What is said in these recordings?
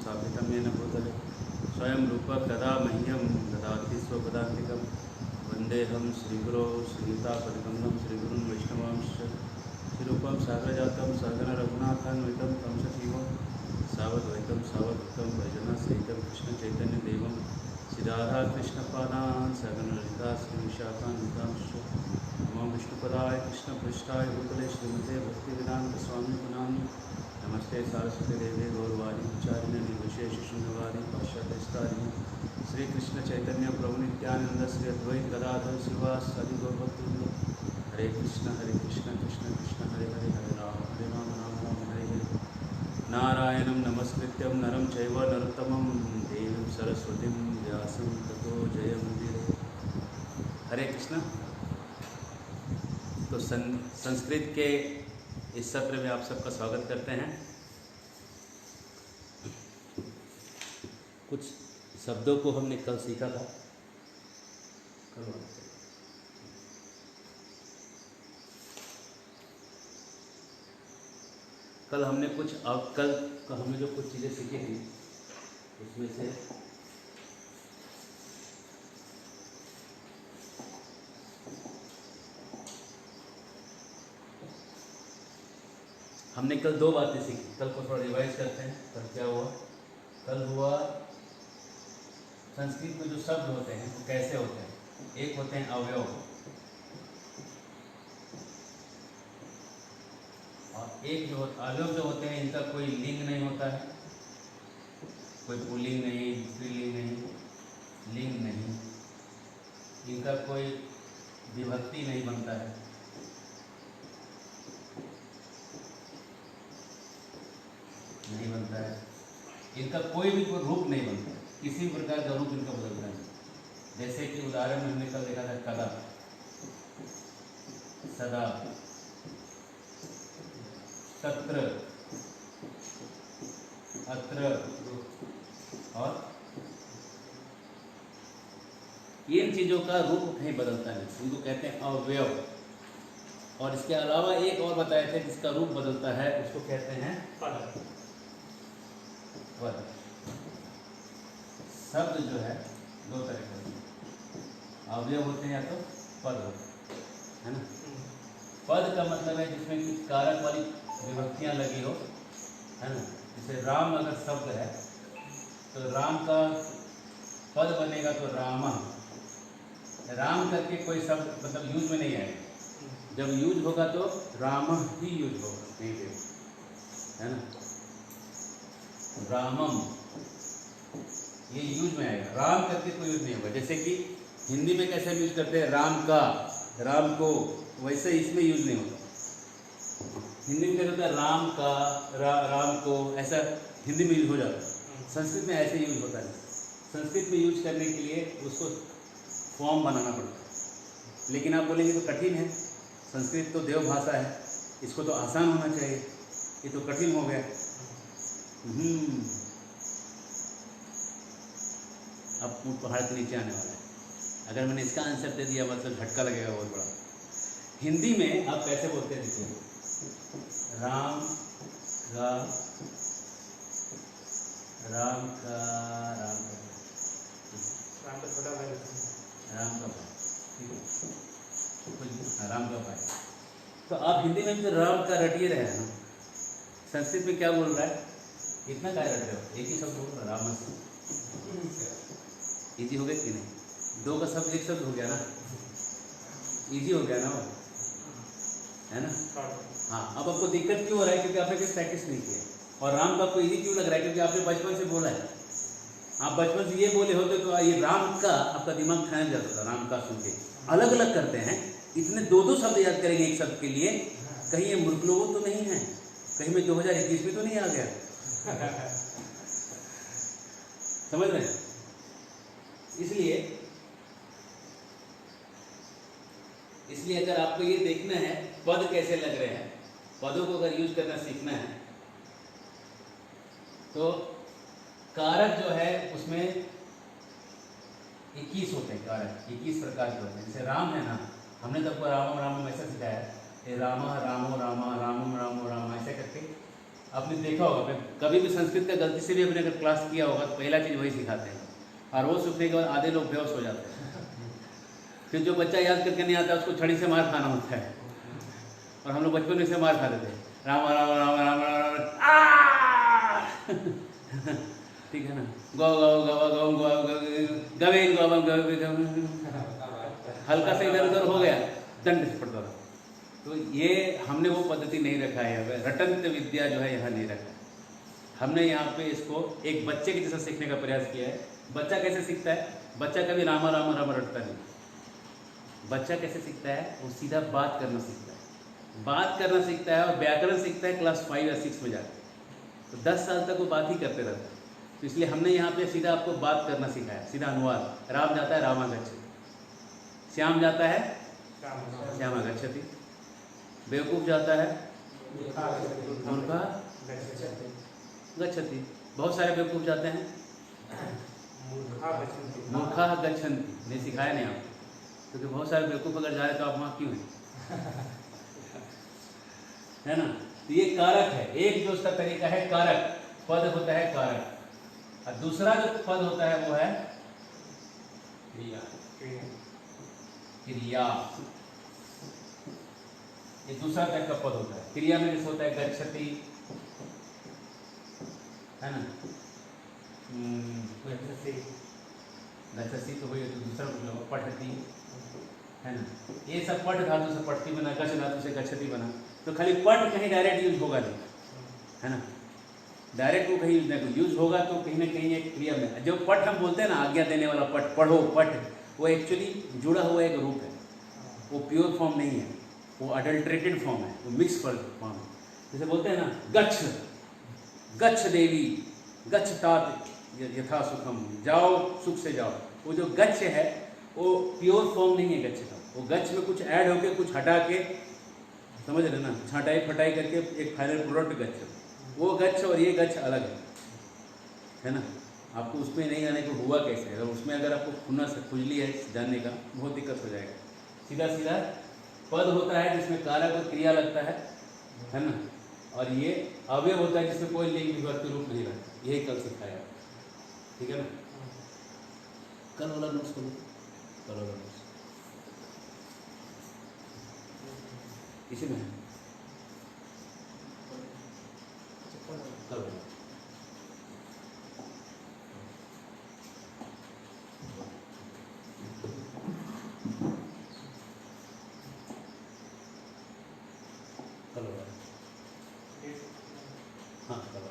स्थापितं येन भूतले स्वयं रूपः कदा मह्यं ददाति स्वपदान्तिकं वन्देऽहं श्रीगुरो श्रीयुतापदकमलं श्रीगुरुं वैष्णवांश्च श्रीरूपं साग्रजातं सहगण रघुनाथान्वितं तं सजीवं सावद्वैतं सावधूतं परिजनसहितं कृष्णचैतन्यदेवं श्रीराधाकृष्णपादान् सहगण ललिता श्रीविशाखान्वितांश्च नमो विष्णुपदाय कृष्णपृष्ठाय भूतले श्रीमते भक्तिवेदान्तस्वामिनामिने नमस्ते सरस्वती देवी गौरवाणी उच्चारिणे निर्विशेष शून्यवादी पाश्चात्यस्तारिणे श्रीकृष्ण चैतन्य प्रभु नित्यानंद श्री अद्वैत गदाधर श्रीवासादि गौरभक्तवृंद हरे कृष्ण कृष्ण कृष्ण हरे हरे हरे राम राम राम हरे हरे नारायणं नमस्कृत्यं नरं चैव नरोत्तमं देवीं सरस्वतीं व्यासं ततो जयमुदीरये। हरे कृष्ण। तो संस्कृत के इस सत्र में आप सबका स्वागत करते हैं। कुछ शब्दों को हमने कल सीखा था। कल हमने कल हमने जो कुछ चीज़ें सीखी थी उसमें से हमने कल दो बातें सीखी। कल को थोड़ा रिवाइज करते हैं। कल क्या हुआ? कल हुआ संस्कृत में जो शब्द होते हैं वो कैसे होते हैं। एक होते हैं अवयव और एक जो अवयव जो होते हैं इनका कोई लिंग नहीं होता है, कोई पुल्लिंग नहीं, स्त्रीलिंग नहीं, लिंग नहीं, इनका कोई विभक्ति नहीं बनता है। नहीं बनता है, इनका कोई भी रूप नहीं बनता है, किसी प्रकार का रूप इनका बदलता नहीं। जैसे कि उदाहरण में हमने कल देखा था कदा, सदा, तत्र, अत्र और इन चीजों का रूप नहीं बदलता है, इनको कहते हैं अवयव। और इसके अलावा एक और बताए थे जिसका रूप बदलता है, उसको कहते हैं पद। पद शब्द जो है दो तरह के अवयव होते हैं या तो पद होते हैं, है ना। पद का मतलब है जिसमें कि कारक वाली विभक्तियां लगी हो, है ना। जैसे राम अगर शब्द है तो राम का पद बनेगा तो राम। राम करके कोई शब्द मतलब यूज में नहीं आएगा। जब यूज होगा तो राम ही यूज होगा, नहीं पे, है ना। रामम ये यूज में आएगा, राम करके कोई यूज नहीं होगा। जैसे कि हिंदी में कैसे यूज करते हैं राम का, राम को, वैसे इसमें यूज नहीं होता। हिंदी में क्या होता है राम का, राम को, ऐसा हिंदी में यूज हो जाता है। संस्कृत में ऐसे यूज होता है। संस्कृत में यूज करने के लिए उसको फॉर्म बनाना पड़ता है। लेकिन आप बोलेंगे तो कठिन है, संस्कृत तो देव भाषा है, इसको तो आसान होना चाहिए, ये तो कठिन हो गया। अब पहाड़ के नीचे आने वाला है। अगर मैंने इसका आंसर दे दिया मतलब झटका लगेगा बहुत बड़ा। हिंदी में आप कैसे बोलते हैं देखिए, राम का, राम का, राम का, राम का छोटा भाई, राम का भाई, ठीक है, राम का भाई। तो आप हिंदी में भी तो राम का रटिए रहे हैं ना। संस्कृत में क्या बोल रहा है, इतना क्या रट रहे हो, एक ही शब्द बोल रहा राम से। इजी हो गया कि नहीं? दो का शब्द एक शब्द हो गया ना, इजी हो गया ना वो, है ना। हाँ, अब आपको दिक्कत क्यों हो रहा है? क्योंकि आपने कोई प्रैक्टिस नहीं किया। और राम का आपको इजी क्यों लग रहा है? क्योंकि आपने बचपन से बोला है। आप बचपन से ये बोले होते तो ये राम का आपका दिमाग खाया जाता था। राम का सुन के अलग अलग करते हैं, इतने दो दो शब्द याद करेंगे एक शब्द के लिए। कहीं ये मूर्ख लोगों तो नहीं है, कहीं में 2021 में तो नहीं आ गया। समझ रहे हैं? इसलिए अगर आपको ये देखना है पद कैसे लग रहे हैं, पदों को अगर यूज करना सीखना है तो कारक जो है उसमें 21 होते हैं। कारक 21 प्रकार के होते हैं। जैसे राम है ना, हमने तो आपको रामम रामम ऐसा सिखाया है, राम रामो रामा रामम रामो रामा ऐसे करके आपने देखा होगा, कभी भी संस्कृत का गलती से भी अपने अगर क्लास किया होगा तो पहला चीज़ वही सिखाते हैं, और वो सीखने के बाद आधे लोग बेहोश हो जाते हैं। फिर जो बच्चा याद करके नहीं आता उसको छड़ी से मार खाना होता है, और हम लोग बचपन में से मार खाते थे, राम राम राम राम राम ठीक है ना, गौ गौ गौ गौ गौ गवे गौ, हल्का से इधर उधर हो गया दंड पड़ता था। तो ये हमने वो पद्धति नहीं रखा है, रटंत विद्या जो है यहाँ नहीं रखा। हमने यहाँ पे इसको एक बच्चे के जैसा सीखने का प्रयास किया है। बच्चा कैसे सीखता है? बच्चा कभी रामा रामा रामा रटता नहीं। बच्चा कैसे सीखता है? वो सीधा बात करना सीखता है, बात करना सीखता है, और व्याकरण सीखता है क्लास 5 या 6 में जाकर। तो 10 साल तक वो बात ही करते रहता है। तो इसलिए हमने यहाँ पे सीधा आपको बात करना सिखाया, सीधा अनुवाद। राम जाता है रामा गच्छति, श्याम जाता है श्यामा गच्छति, बेवकूफ़ जाता है मूर्खा गच्छति। बहुत सारे बेवकूफ़ जाते हैं मूर्खा गच्छन्ति। नहीं सिखाया नहीं आपको, क्योंकि बहुत सारे बेवकूफ़ अगर जा रहे तो आप वहाँ क्यों हैं? है ना। तो ये कारक है, एक जो उसका तरीका है कारक, पद होता है कारक, और दूसरा जो पद होता है वो है क्रिया। क्रिया ये दूसरा टाइप का पद होता है। क्रिया में जैसे होता है गच्छति, है ना, गच्छति तो वही दूसरा मतलब पठति, है ना। ये सब पठ धातु से पठती बना, गच्छ धातु से गच्छति बना। तो खाली पठ कहीं डायरेक्ट यूज होगा नहीं, है ना, डायरेक्ट वो कहीं यूज होगा तो कहीं ना कहीं एक क्रिया में। जो पठ हम बोलते हैं ना, आज्ञा देने वाला पठ, पढ़ो पठ, वो एक्चुअली जुड़ा हुआ एक रूप है, वो प्योर फॉर्म नहीं है, वो अडल्ट्रेटेड फॉर्म है, वो मिक्स फॉर्म है। जैसे बोलते हैं ना, गच्छ गच्छ देवी, गच्छ तात यथा सुखम, जाओ सुख से जाओ। वो जो गच्छ है वो प्योर फॉर्म नहीं है गच्छ का, वो गच्छ में कुछ ऐड होके कुछ हटा के, समझ रहे ना, छाटाई फटाई करके एक फाइनल प्रोडक्ट गच्छ। वो गच्छ और ये गच्छ अलग है ना। आपको उसमें नहीं आने को हुआ कैसे, अगर उसमें अगर आपको खुजली है जानने का, बहुत दिक्कत हो जाएगा। सीधा सीधा पद होता है जिसमें कारक और क्रिया लगता है ना, और ये अवयव होता है जिसमें कोई लिंग विभक्ति रूप नहीं रहता। यही कल सिखाया, ठीक है ना। कल वाला नोट्स करो, कल वाला नोट्स इसी में है, कल वाला। हाँ कल वाला।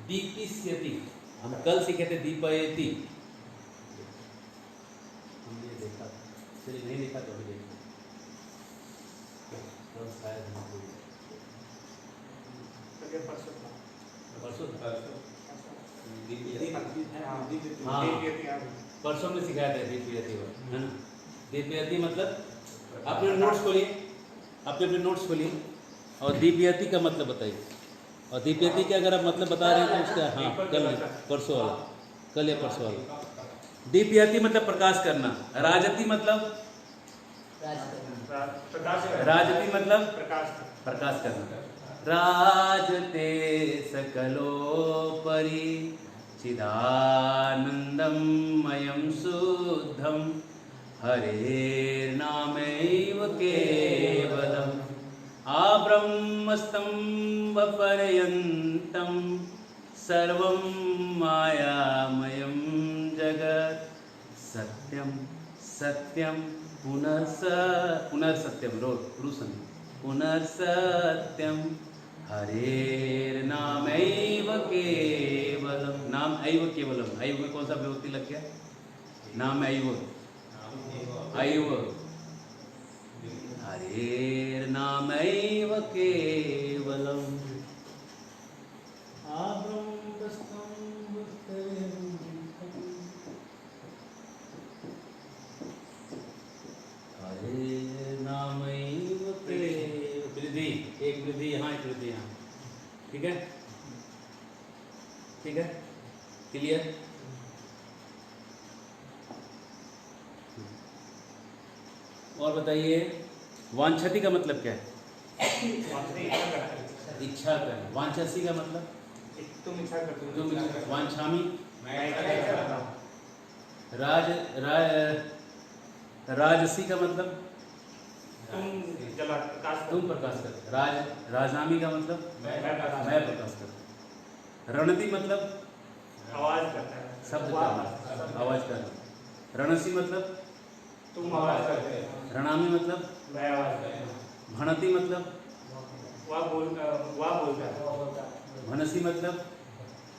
दीपिष्यति, हम कल सीखे थे दीपयति, हमने देखा था, चलिए नहीं देखा तो अभी देखते कल शायद हमको परसों हाँ परसों में सिखाया था दीपयति, है ना। दीपयति मतलब आपने नोट्स खोलिए, अपने नोट्स खोलिए और दीपयति का मतलब बताइए। और दीपयति के अगर आप मतलब बता रहे हैं तो उसका हाँ कल परसों वाला, कल या परसों वाला। दीपयति मतलब प्रकाश करना, राजति मतलब राजति मतलब प्रकाश करना। राजते सकलोपरि चिदानंदम मयम शुद्धम हरेर्नामैव केवलम् आब्रह्मस्तम्भपर्यन्तं सर्वं मायामयं जगत् सत्यं सत्यं पुनर्सत्यं पुनर्सत्यं हरेर्नामैव केवलम्। नाम ऐव केवलम, ऐव में कौन सा विभक्ति लग गया? नाम ऐव, ऐव हरेर्नामैव केवलम् हरेर्नामैव केवलम्। वृद्धि, एक वृद्धि यहाँ, एक वृद्धि यहाँ, ठीक है, ठीक है, क्लियर। बताइए वांछति का मतलब क्या है? इच्छा कर। वांछसी का मतलब? तुम इच्छा करते हो। तुम वांछामी। मैं करता हूँ। राजसी का मतलब? तुम प्रकाश कर। राजामी का मतलब? मैं प्रकाश कर। रणति मतलब? आवाज करता है। शब्द का आवाज का। रणसी मतलब? तुम आवाज करते हो। रणामी मतलब? मैं आवाज करता हूँ। भणति मतलब? वह बोलता है। भनसी मतलब?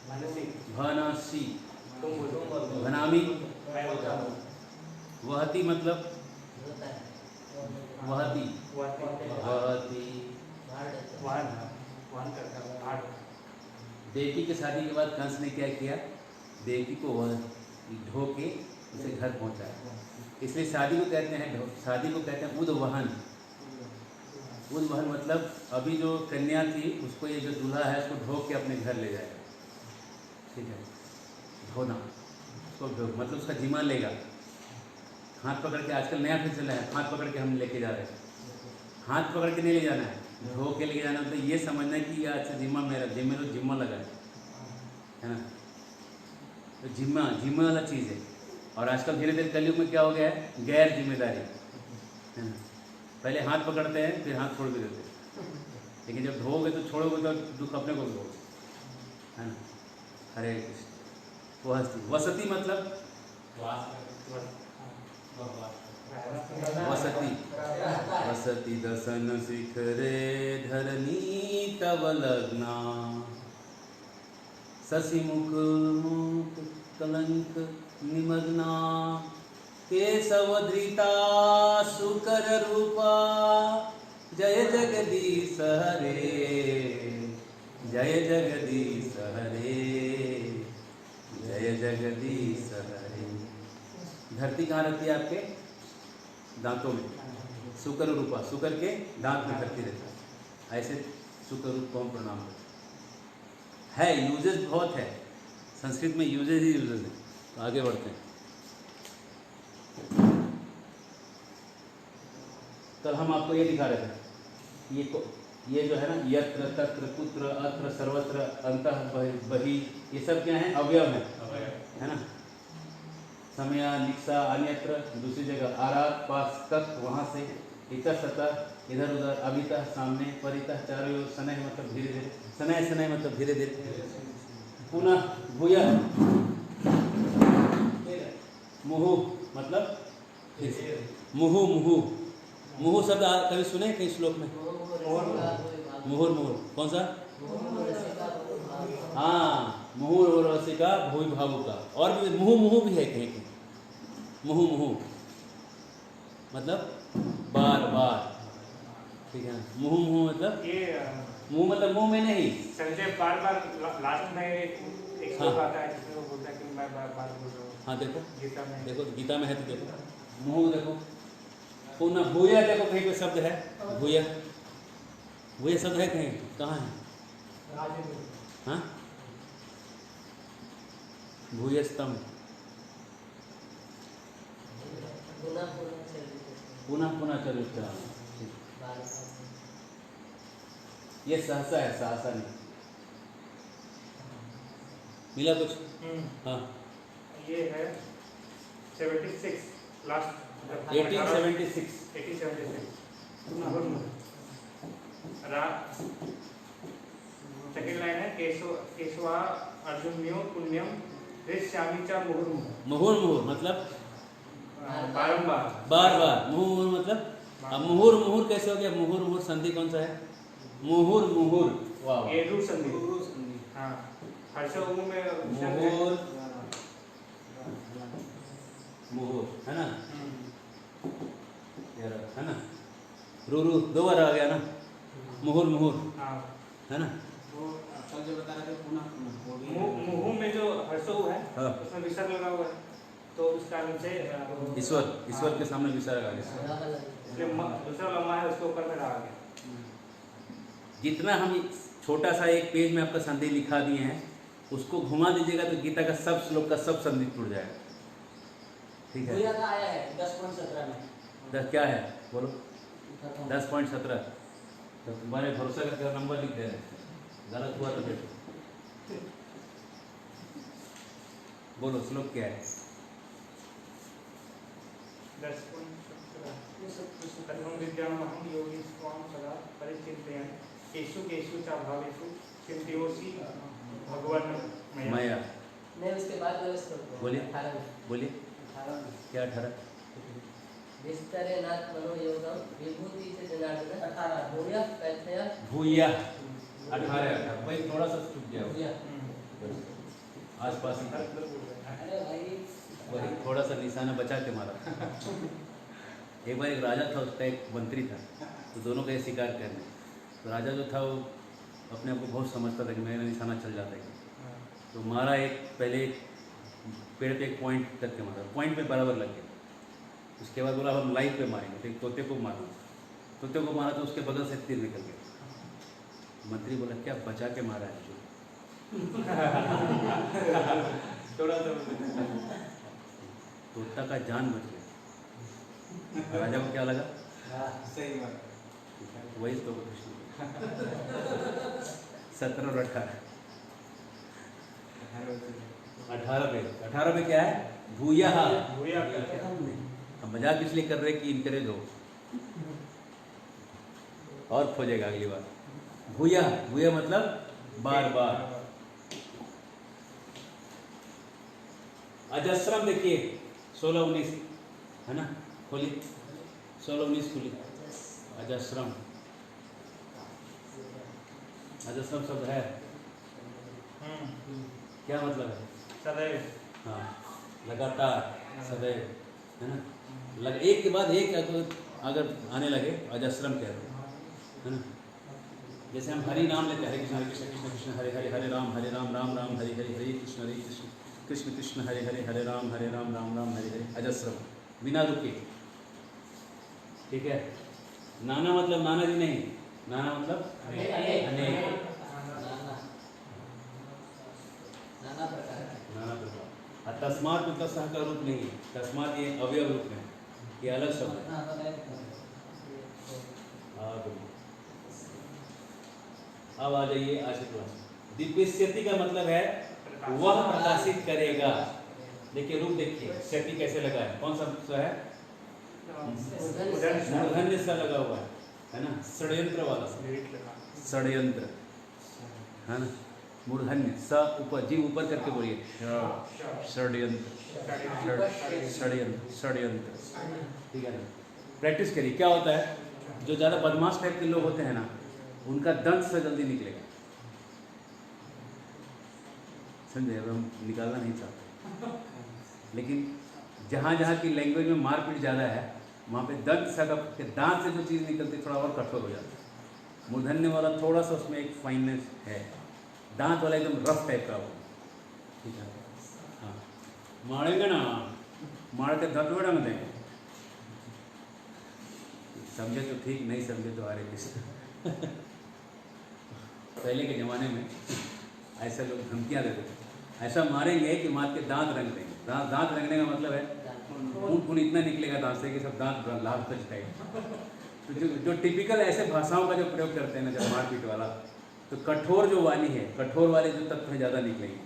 भनसी। तुम बोलते। भनामी? मैं बोलता हूँ। वहति मतलब? वहति। वाहन करता हूँ। भाट। देवकी की शादी के बाद कंस ने क्या किया? देवकी को वह ढो के उसे घर पहुंचाया। इसलिए शादी को कहते हैं उद्वहन। उद्वहन मतलब अभी जो कन्या थी उसको ये जो दूल्हा है उसको ढो के अपने घर ले जाएगा। ठीक है, ढोना उसको मतलब उसका जिम्मा लेगा। हाथ पकड़ के, आजकल नया फिर चला है, हाथ पकड़ के हम लेके जा रहे हैं। हाथ पकड़ के नहीं ले जाना है, ढो के लेके जाना। मतलब ये समझना है कि ये अच्छा जिम्मा मेरा, जिम्मा लगा है ना। तो जिम्मा वाला चीज़ है। और आजकल धीरे धीरे कलयुग में क्या हो गया है? गैर जिम्मेदारी है ना। पहले हाथ पकड़ते हैं फिर हाथ छोड़ भी देते हैं, लेकिन जब धोगे तो छोड़ोगे तो दुख अपने को धोगे, है ना। हरे कृष्ण। वसती मतलब? वसति दसन शिखरे धरणी तव लग्ना शशि मुख कलंक निमग्ना केशव धृता सुकर रूपा जय जगदीश हरे जय जगदीश हरे जय जगदीश हरे। धरती कहाँ रहती है? आपके दांतों में। सुकर रूपा, सुकर के दांत में धरती रहता है। ऐसे सुकर रूप को हम प्रणाम करते हैं। यूजेस बहुत है संस्कृत में, यूजेस ही यूजेस है। तो आगे बढ़ते हैं। कल हम आपको ये दिखा रहे थे, ये जो है ना, यत्र तत्र कुत्र अत्र सर्वत्र अंतः बहि, ये सब क्या है? अवयव है ना। समय निक्षा अन्यत्र, दूसरी जगह आरात पास तक, वहाँ से इतर सतह इधर उधर, अभितः सामने, परितः चारों ओर, शनैः मतलब धीरे धीरे, शनैः मतलब धीरे धीरे, पुनः भूयः, मुहु मतलब मुहु मुहु मुहु शब्द कभी सुने कहीं श्लोक में? मुहुर कौन सा? हाँ, मुहुर रसिका भूमि भावुका। और भी मुहु भी है कहीं कहीं। मुहु मतलब बार बार। ठीक है, मुहु मतलब ये मुंह मतलब मुंह में नहीं। संजय बार लास्ट में एक श्लोक आता है जिसमें वो बोलता है कि मैं बार बोल रहा हूँ। हाँ देखो गीता में है तो देखो मुहु देखो। पुनः भूया देखो कहीं पे शब्द है भूया शब्द है कहीं? कहाँ है? हाँ, भूयस्तम पुनः चरित्र। ये सहसा है, सहसा नहीं। मिला कुछ? हाँ, ये है 76 लास्ट 1876। सेकेंड लाइन है केशवा अर्जुन्यो पुण्यम हृष्यामि च मुहुर्मुहुर मतलब बारंबार बार बार। मुहुर मतलब अब मुहुर कैसे हो गया? मुहुर संधि कौन सा है? मुहुर वाह, ये रूप संधि। हाँ, हर्ष में मुहुर है ना, है ना। रू दो बार आ गया ना, मुहुर है ना। कल जो बता रहे थे पुनः मुहु में जो हर्षो है उसमें विसर्ग लगा हुआ है, तो उस कारण से ईश्वर के सामने विसर्ग आ गया, इसलिए दूसरा लम्बा है उसके ऊपर में रहा गया। जितना हम छोटा सा एक पेज में आपका संधि लिखा दिए हैं उसको घुमा दीजिएगा तो गीता का सब श्लोक का सब संधि टूट जाएगा। ठीक है, आया है 10.17 में। क्या है? बोलो 10.17। तो तुम्हारे भरोसा करके नंबर लिख दे रहे हैं, गलत हुआ तो देखो। बोलो श्लोक क्या है? 10.17 कथम विद्यामहं योगी स्वाम सदा परिचिन्तयामि केषु केषु च भावेषु चिन्तयोऽसि भगवन् मया। नहीं, उसके बाद वाला श्लोक बोलिए 18 में। बोलिए 18 में। क्या 18? विस्तरे नाथ मनोयोगम विभूति से जनार्दन 18 भूया कैथया भूया 18 भाई थोड़ा सा चुप गया भूया। आसपास ही था। अरे भाई वही थोड़ा सा निशाना बचा के मारा। एक बार एक राजा था, उसका एक मंत्री था, तो दोनों का ये शिकार करने। तो राजा जो था वो अपने आप को बहुत समझता था कि मेरा निशाना चल जाता है, तो मारा एक पहले एक पेड़ पे एक पॉइंट करके मारा, पॉइंट पे बराबर लग गया। उसके बाद बोला हम लाइट पे मारेंगे, तो एक तोते को मारा, तोते को मारा तो उसके बगल से तीर निकल गया। मंत्री बोला क्या बचा के मारा है जो? थोड़ा सा तोता का जान बच गया। राजा को क्या लगा? सही बात। वही तो कृष्ण 17 और 18 पे क्या है? भूया। भूया हम मजाक इसलिए कर रहे कि इनकरेज हो और खोजेगा अगली बार। भूया, भूया मतलब बार बार। अजस्रम देखिए 16-19 है ना, खोलिए 16-19 खोलिए। अजस्रम, अजस्रम शब्द है, क्या मतलब है? सदैव। हाँ, लगातार, सदैव, है ना। एक के बाद एक अगर आने लगे अजस्रम कह रहे है ना। जैसे हम हरि नाम लेते हैं, हरे कृष्ण कृष्ण कृष्ण हरे हरे, हरे राम राम राम हरे हरे, हरे कृष्ण कृष्ण कृष्ण हरे हरे, हरे राम राम राम हरे हरे। अजस्रम बिना रुके, ठीक है। नाना मतलब नाना जी नहीं, नाना मतलब अनेक, नाना प्रकार। नाना प्रकार। और तस्मात मतलब सह का रूप नहीं है, तस्मात ये अवयव रूप में, ये अलग शब्द है। अब आ जाइए आशिक क्लास। दिव्यस्यति का मतलब है वह प्रकाशित करेगा। देखिए रूप देखिए, स्यति कैसे लगा है, कौन सा है? मूर्धन्य सा लगा हुआ है ना, षड्यंत्र वाला षड्यंत्र है ना। मूर्धन्य स ऊपर, जी ऊपर करके बोलिए षड्यंत्र, षड्यंत्र, षड्यंत्र, ठीक है ना। प्रैक्टिस करिए। क्या होता है, जो ज़्यादा बदमाश टाइप के लोग होते हैं ना, उनका दंत से जल्दी निकलेगा, समझे। अब हम निकालना नहीं चाहते, लेकिन जहाँ जहाँ की लैंग्वेज में मारपीट ज़्यादा है, वहाँ पे दंत से, दांत से जो चीज़ निकलती है थोड़ा और कठोर हो जाता है। मूर्धन्य वाला थोड़ा सा उसमें एक फाइननेस है, दांत वाला एकदम रफ टाइप का हो, ठीक है। हाँ, मारेंगे ना, मार के दर्द में रंग देंगे। समझे तो ठीक, नहीं समझे तो हरे कृष्ण। पहले के ज़माने में ऐसे लोग धमकियाँ देते थे, ऐसा मारेंगे कि मार के दांत रंग देंगे। दांत रंगने का मतलब है खून इतना निकलेगा दांत से कि सब दांत लाल हो जाएगा। तो जो टिपिकल ऐसे भाषाओं का जो प्रयोग करते हैं ना, जब मारपीट वाला, तो कठोर जो वाणी है, कठोर वाले जो तत्व हैं ज़्यादा निकलेंगे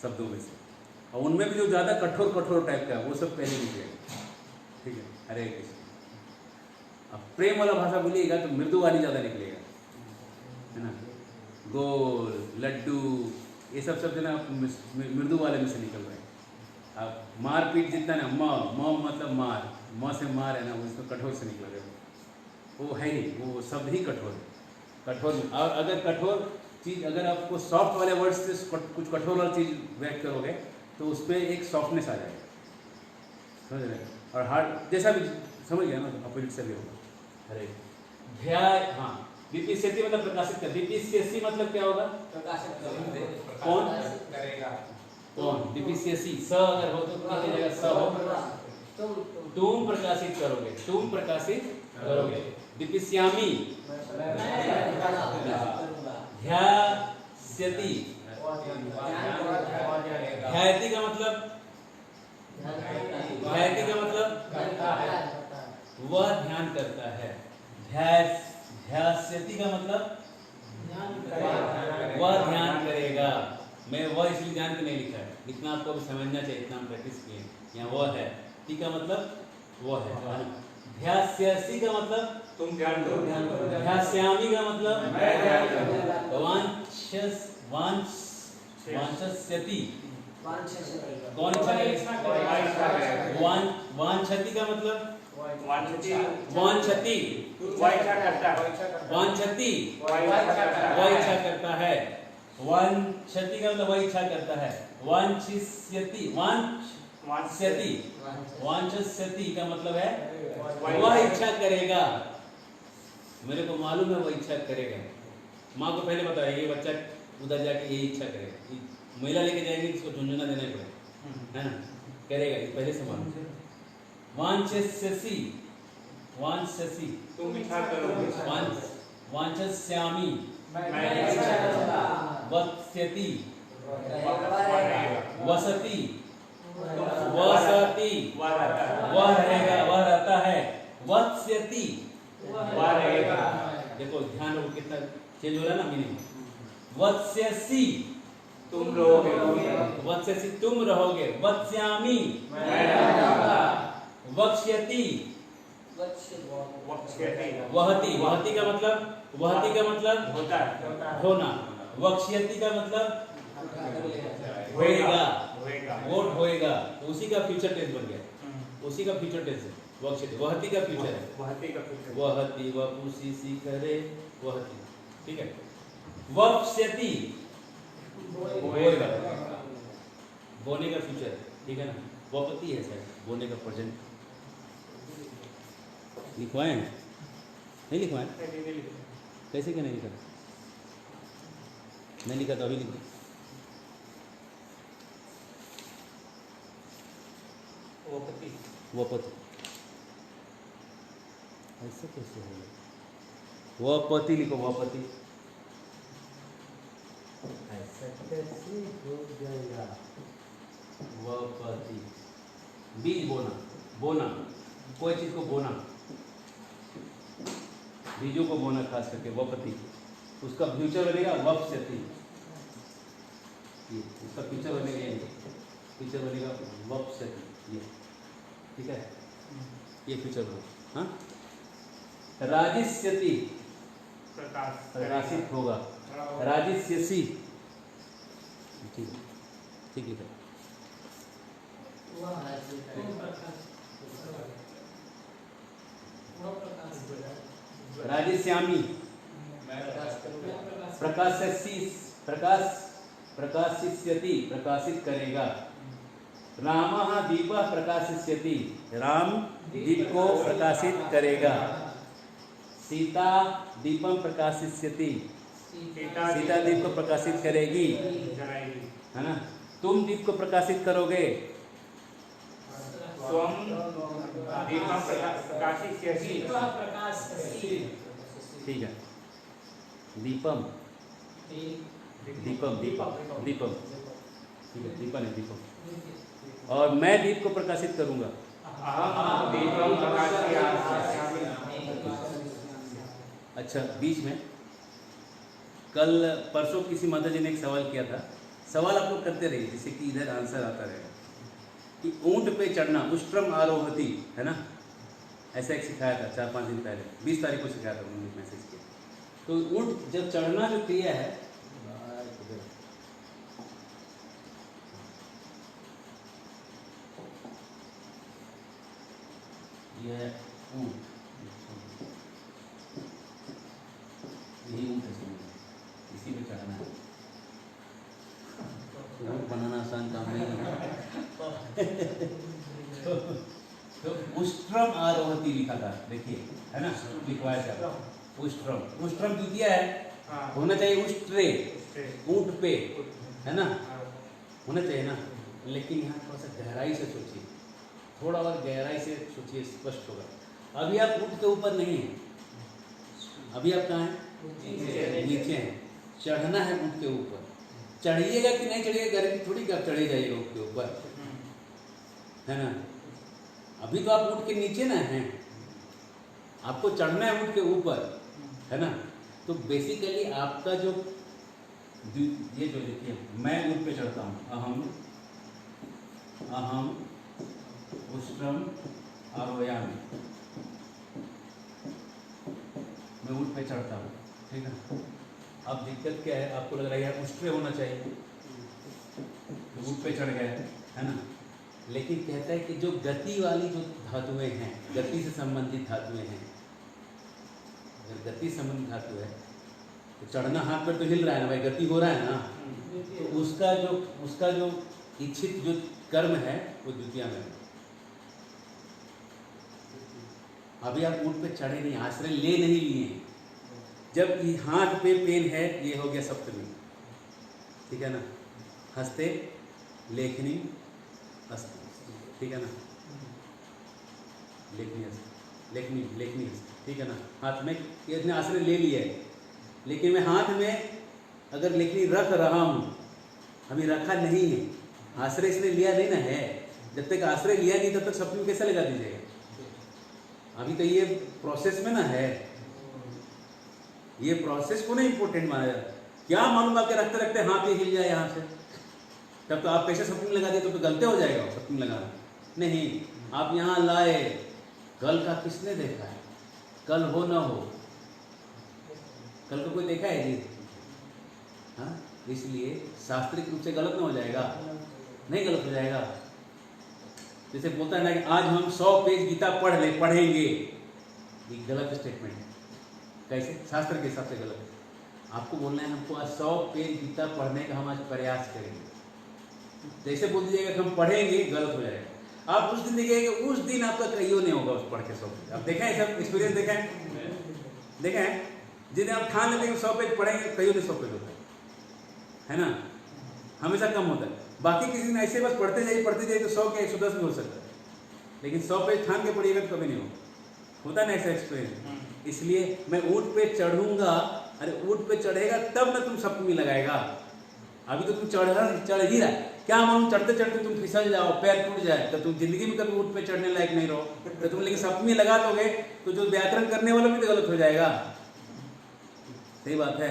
शब्दों में से, और उनमें भी जो ज़्यादा कठोर टाइप का है वो सब पहले निकलेगा, ठीक है। हरे कृष्ण। अब प्रेम वाला भाषा बोलिएगा तो मृदु वाली ज़्यादा निकलेगा, है ना। गोल, लड्डू, ये सब शब्द ना मृदु वाले में से निकल रहे हैं। अब मारपीट जितना ना, म मतलब मार, म से मार है ना, वो इसको कठोर से निकल रहे हो, वो है ही, वो शब्द ही कठोर है। कठोर, और अगर कठोर चीज़, अगर आपको सॉफ्ट वाले वर्ड से कुछ कठोर वाली चीज़ व्यक्त करोगे तो उस पर एक सॉफ्टनेस आ जाएगा, समझ रहे। और हार्ड जैसा भी समझ गया ना, अपोजिट से भी होगा। अरे भया, हाँ, विपिष्यति मतलब प्रकाशित कर। विपिष्यसि मतलब क्या होगा? प्रकाशित कौन करेगा? कौन? विपिष्यसि, स अगर हो तो कितनी जगह स हो, तुम प्रकाशित करोगे, तुम प्रकाशित करोगे। विपिष्यामि, ध्यास्यति, ध्यायति का मतलब, ध्यायति का मतलब वह ध्यान करता है। ध्यास्यति का मतलब वह ध्यान करेगा। मैं वह इसलिए ध्यान के नहीं लिखा है, इतना आपको भी समझना चाहिए, इतना हम प्रैक्टिस किए। यहाँ वह है, ती का मतलब वह है। ध्यास्यसि का मतलब तुम ध्यान दो। ध्यास्यामि का मतलब मैं ध्यान करूंगा। वांछस्यति वांछति कौन इच्छा करेगा? वांछति का मतलब वांछति वांछति वह इच्छा करता है। वांछति वह इच्छा करता है। वह इच्छा करता है। वांछति का मतलब वह इच्छा करता है। वांछिष्यति वांछस्यति वांछस्यति का मतलब है वह इच्छा करेगा। मेरे को मालूम है वह इच्छा करेगा। माँ को पहले बताया ये बच्चा उधर जाके ये इच्छा करेगा, महिला लेके जाएंगे इसको झुंझुना देना ही पड़ेगा, है ना, करेगा ये पहले से मालूम। वांछस्यसि वांछसि तुम इच्छा करोगे। वांछस्यामि मैं इच्छा करूंगा। वत्स्यति वसति वसति वह रहेगा, वह रहता है। वत्स्यति वह रहेगा। देखो ध्यान रखो कितना चेंज हो रहा है ना मीनिंग। वत्स्यसि तुम रहोगे। वत्स्यसि तुम रहोगे। वत्स्यामि मैं रहूंगा। वक्ष्यति वक्ष्यति वहति वहति का मतलब होता है। होना। वक्ष्यति का मतलब होएगा, वोट होएगा। उसी का फ्यूचर टेंस बन गया, उसी का फ्यूचर टेंस है वक्ष्यति। वहति का फ्यूचर है वहति, वपुषि सीखरे वहति, ठीक है। वक्ष्यति बोएगा, बोने का फ्यूचर, ठीक है ना। वपति है सर, बोने का प्रेजेंट। लिखवाएं नहीं लिखवाएं? कैसे क्या नहीं लिखा? नहीं लिखा तो अभी लिखो। वपति ऐसा कैसे होगा? वपति लिखो, वपति ऐसा कैसे हो जाएगा? वपति बीज बोना, बोना कोई चीज को बोना, बीजों को बोना, खास करके वपति। उसका फ्यूचर बनेगा वप्स्यति, उसका फ्यूचर बनेगा, फ्यूचर बनेगा वप्स्यति, ये ठीक है, ये फ्यूचर बनेगा। हाँ, राजिष्यति प्रकाशित होगा। राजिष्यसि, ठीक है, ठीक है। राजिष्यामि प्रकाशिष्यति प्रकाशित करेगा। रामः दीपः प्रकाशिष्यति राम दीप को प्रकाशित करेगा। सीता दीपम प्रकाशिष्यति सीता दीप को प्रकाशित करेगी, है ना। तुम दीप को प्रकाशित करोगे। ठीक है। दीपम दीपम दीपम दीपम, ठीक है, दीपम है दीपम। और मैं दीप को प्रकाशित करूंगा। अच्छा, बीच में कल परसों किसी माता जी ने एक सवाल किया था, सवाल आप लोग करते रहिए जिससे कि इधर आंसर आता रहेगा। कि ऊंट पे चढ़ना, उष्ट्रम आरोहति, है ना, ऐसा एक सिखाया था 4-5 दिन पहले, 20 तारीख को सिखाया था, उन्होंने मैसेज किया। तो ऊंट जब चढ़ना जो क्रिया है, यह ऊंट, यही ऊंट है, इसी में चढ़ना है। ऊंट बनाना आसान काम नहीं है। तो उष्ट्रम आरोहति लिखा था, देखिए, है ना, लिखवाया था उष्ट्रम। उष्ट्रम द्वितीय है, होना चाहिए उष्ट्रे, ऊंट पे, है ना, होना चाहिए ना। लेकिन यहाँ थोड़ा सा गहराई से सोचिए, थोड़ा और गहराई से सोचिए, स्पष्ट होगा। अभी आप ऊंट के ऊपर नहीं हैं, अभी आप कहाँ हैं? नीचे हैं। चढ़ना है ऊंट के ऊपर। चढ़िएगा कि नहीं चढ़िएगा, गारंटी थोड़ी कि आप चढ़े जाइएगा ऊंट के ऊपर, है ना। अभी तो आप ऊंट के नीचे ना हैं, आपको चढ़ना है ऊँट के ऊपर, है ना। तो बेसिकली आपका जो ये जो देखिए, मैं ऊँट पे चढ़ता हूँ, अहम उष्ट्रम आरोहयामि, मैं ऊँट पे चढ़ता हूँ, ठीक है। अब दिक्कत क्या है, आपको लग रहा है यार उष्ट्रे होना चाहिए, तो ऊँट पे चढ़ गए, है ना। लेकिन कहता है कि जो गति वाली जो धातुएं हैं, गति से संबंधित धातुएं हैं, अगर गति संबंधित धातु है तो चढ़ना, हाथ पर तो हिल रहा है ना भाई, गति हो रहा है ना, तो उसका जो इच्छित जो कर्म है वो द्वितीया में है। अभी आप ऊँट पे चढ़े नहीं, आश्रय ले नहीं लिए, जब ये हाथ पे पेन है, ये हो गया सप्तमी, ठीक है ना। हस्ते लेखनी हस्त, ठीक है ना, लेखनी हस्त, लेखनी हस्त, ठीक है ना। हाथ में ये इसने आश्रय ले लिया है, लेकिन मैं हाथ में अगर लेखनी रख रहा हूँ, अभी रखा नहीं है, आश्रय इसने लिया नहीं ना है। जब तक आश्रय लिया नहीं तब तक सप्तमी कैसे लगा दीजिएगा, अभी तो ये प्रोसेस में ना है, ये प्रोसेस को ना इम्पोर्टेंट माना जाता है। क्या मालूम आपके रखते रखते हाथ ही हिल जाए यहाँ से, तब तो आप कैसे सप्तमी लगा दिए, तो गलते हो जाएगा सप्तमी लगाना। नहीं, आप यहाँ लाए, कल का किसने देखा है, कल हो ना हो, कल को कोई देखा है जी, हाँ। इसलिए शास्त्रिक रूप से गलत ना हो जाएगा, नहीं गलत हो जाएगा। जैसे बोलता है ना कि आज हम 100 पेज गीता पढ़ेंगे, ये गलत स्टेटमेंट है। कैसे, शास्त्र के हिसाब से गलत है। आपको बोलना है हमको आज 100 पेज गीता पढ़ने का हम आज प्रयास करेंगे, जैसे बोल दीजिएगा कि हम पढ़ेंगे, गलत हो जाएगा। आप उस दिन देखिएगा कि उस दिन आपका कईयो नहीं होगा उस पढ़ के 100 पेज। आप देखा है, सब एक्सपीरियंस देखा है, जिन्हें आप ठान लेते हैं 100 पेज पढ़ेंगे, कईयो नहीं 100 पेज होता है ना, हमेशा कम होता है। बाकी किसी दिन ऐसे बस पढ़ते जाइए तो 100 के 110 भी हो सकता है, लेकिन 100 पेज ठान के पढ़िएगा तो कभी नहीं होता ना ऐसा एक्सपीरियंस। इसलिए मैं ऊँट पे चढ़ूंगा, अरे ऊँट पे चढ़ेगा तब ना तुम सप्तमी लगाएगा, अभी तो तुम चढ़ ही रहा है। क्या मालूम चढ़ते चढ़ते तुम फिसल जाओ, पैर टूट जाए, तो तुम जिंदगी में कभी ऊँट पे चढ़ने लायक नहीं रहो, तो तुम लेकिन सप्तमी लगा दोगे तो जो व्याकरण करने वाला भी तो गलत हो जाएगा। सही बात है।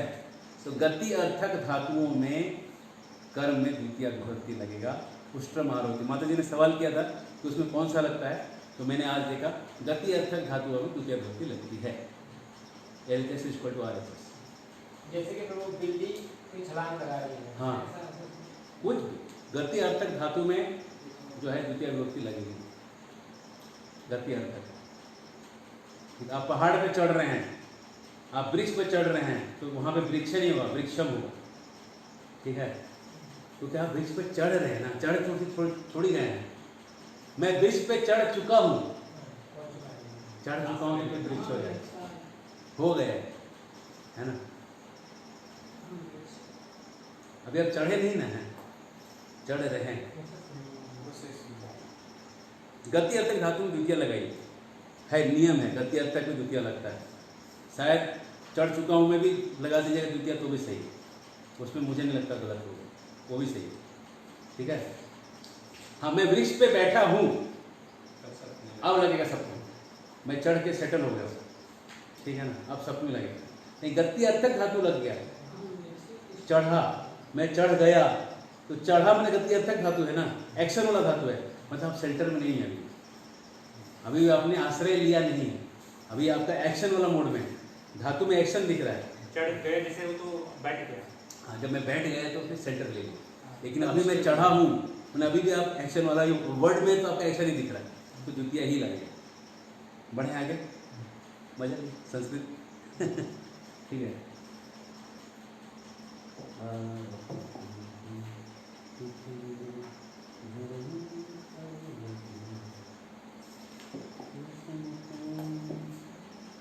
तो गति अर्थक धातुओं में कर्म में द्वितीय विभक्ति लगेगा। उष्ट्रम आरोहति, माता जी ने सवाल किया था कि उसमें कौन सा लगता है, तो मैंने आज देखा गति अर्थक धातुओं में द्वितीय विभक्ति लगती है। LHS = RHS। जैसे कि प्रभु बिल्ली की छलांग लगा रही है, हाँ, कुछ गति अर्थक धातु में जो है द्वितीय विभक्ति लगेगी, गति अर्थक। आप पहाड़ पे चढ़ रहे हैं, आप वृक्ष पे चढ़ रहे हैं, तो वहाँ पे वृक्ष नहीं होगा, वृक्षम होगा, ठीक है। तो क्या आप वृक्ष पे चढ़ रहे हैं ना, छोड़ ही रहे हैं। मैं वृक्ष पे चढ़ चुका हूँ, तो वृक्ष हो जाए, हो गया, है ना। अभी आप चढ़े नहीं ना हैं, चढ़ रहे हैं। गति अर्थक धातु में द्वितीय लगाई है, नियम है, गति अर्थक में द्वितीय लगता है। शायद चढ़ चुका हूँ मैं भी लगा दीजिएगा द्वितीय तो भी सही, उसमें मुझे नहीं लगता गलत होगा, वो भी सही है, ठीक है। हाँ, मैं वृक्ष पे बैठा हूँ, अब लगेगा सप्तमी, मैं चढ़ के सेटल हो गया, ठीक है ना, अब सप्तमी लगेगा। नहीं, गति अर्थक धातु लग गया, चढ़ा, मैं चढ़ गया, तो चढ़ा मैंने गति अर्थक धातु है ना, एक्शन वाला धातु है, मतलब सेंटर में नहीं है, अभी आपने आश्रय लिया नहीं है, अभी आपका एक्शन वाला मोड में है, धातु में एक्शन दिख रहा है। चढ़ गए जैसे वो तो बैठ गया, हाँ, जब मैं बैठ गया तो फिर सेंटर ले लिया, लेकिन अभी मैं चढ़ा हूँ, मैंने अभी भी आप एक्शन वाला वर्ड में तो आपका एक्शन ही दिख रहा है, तो द्वितीय ही लगेगा। बढ़े आगे, मजा संस्कृत ठीक है।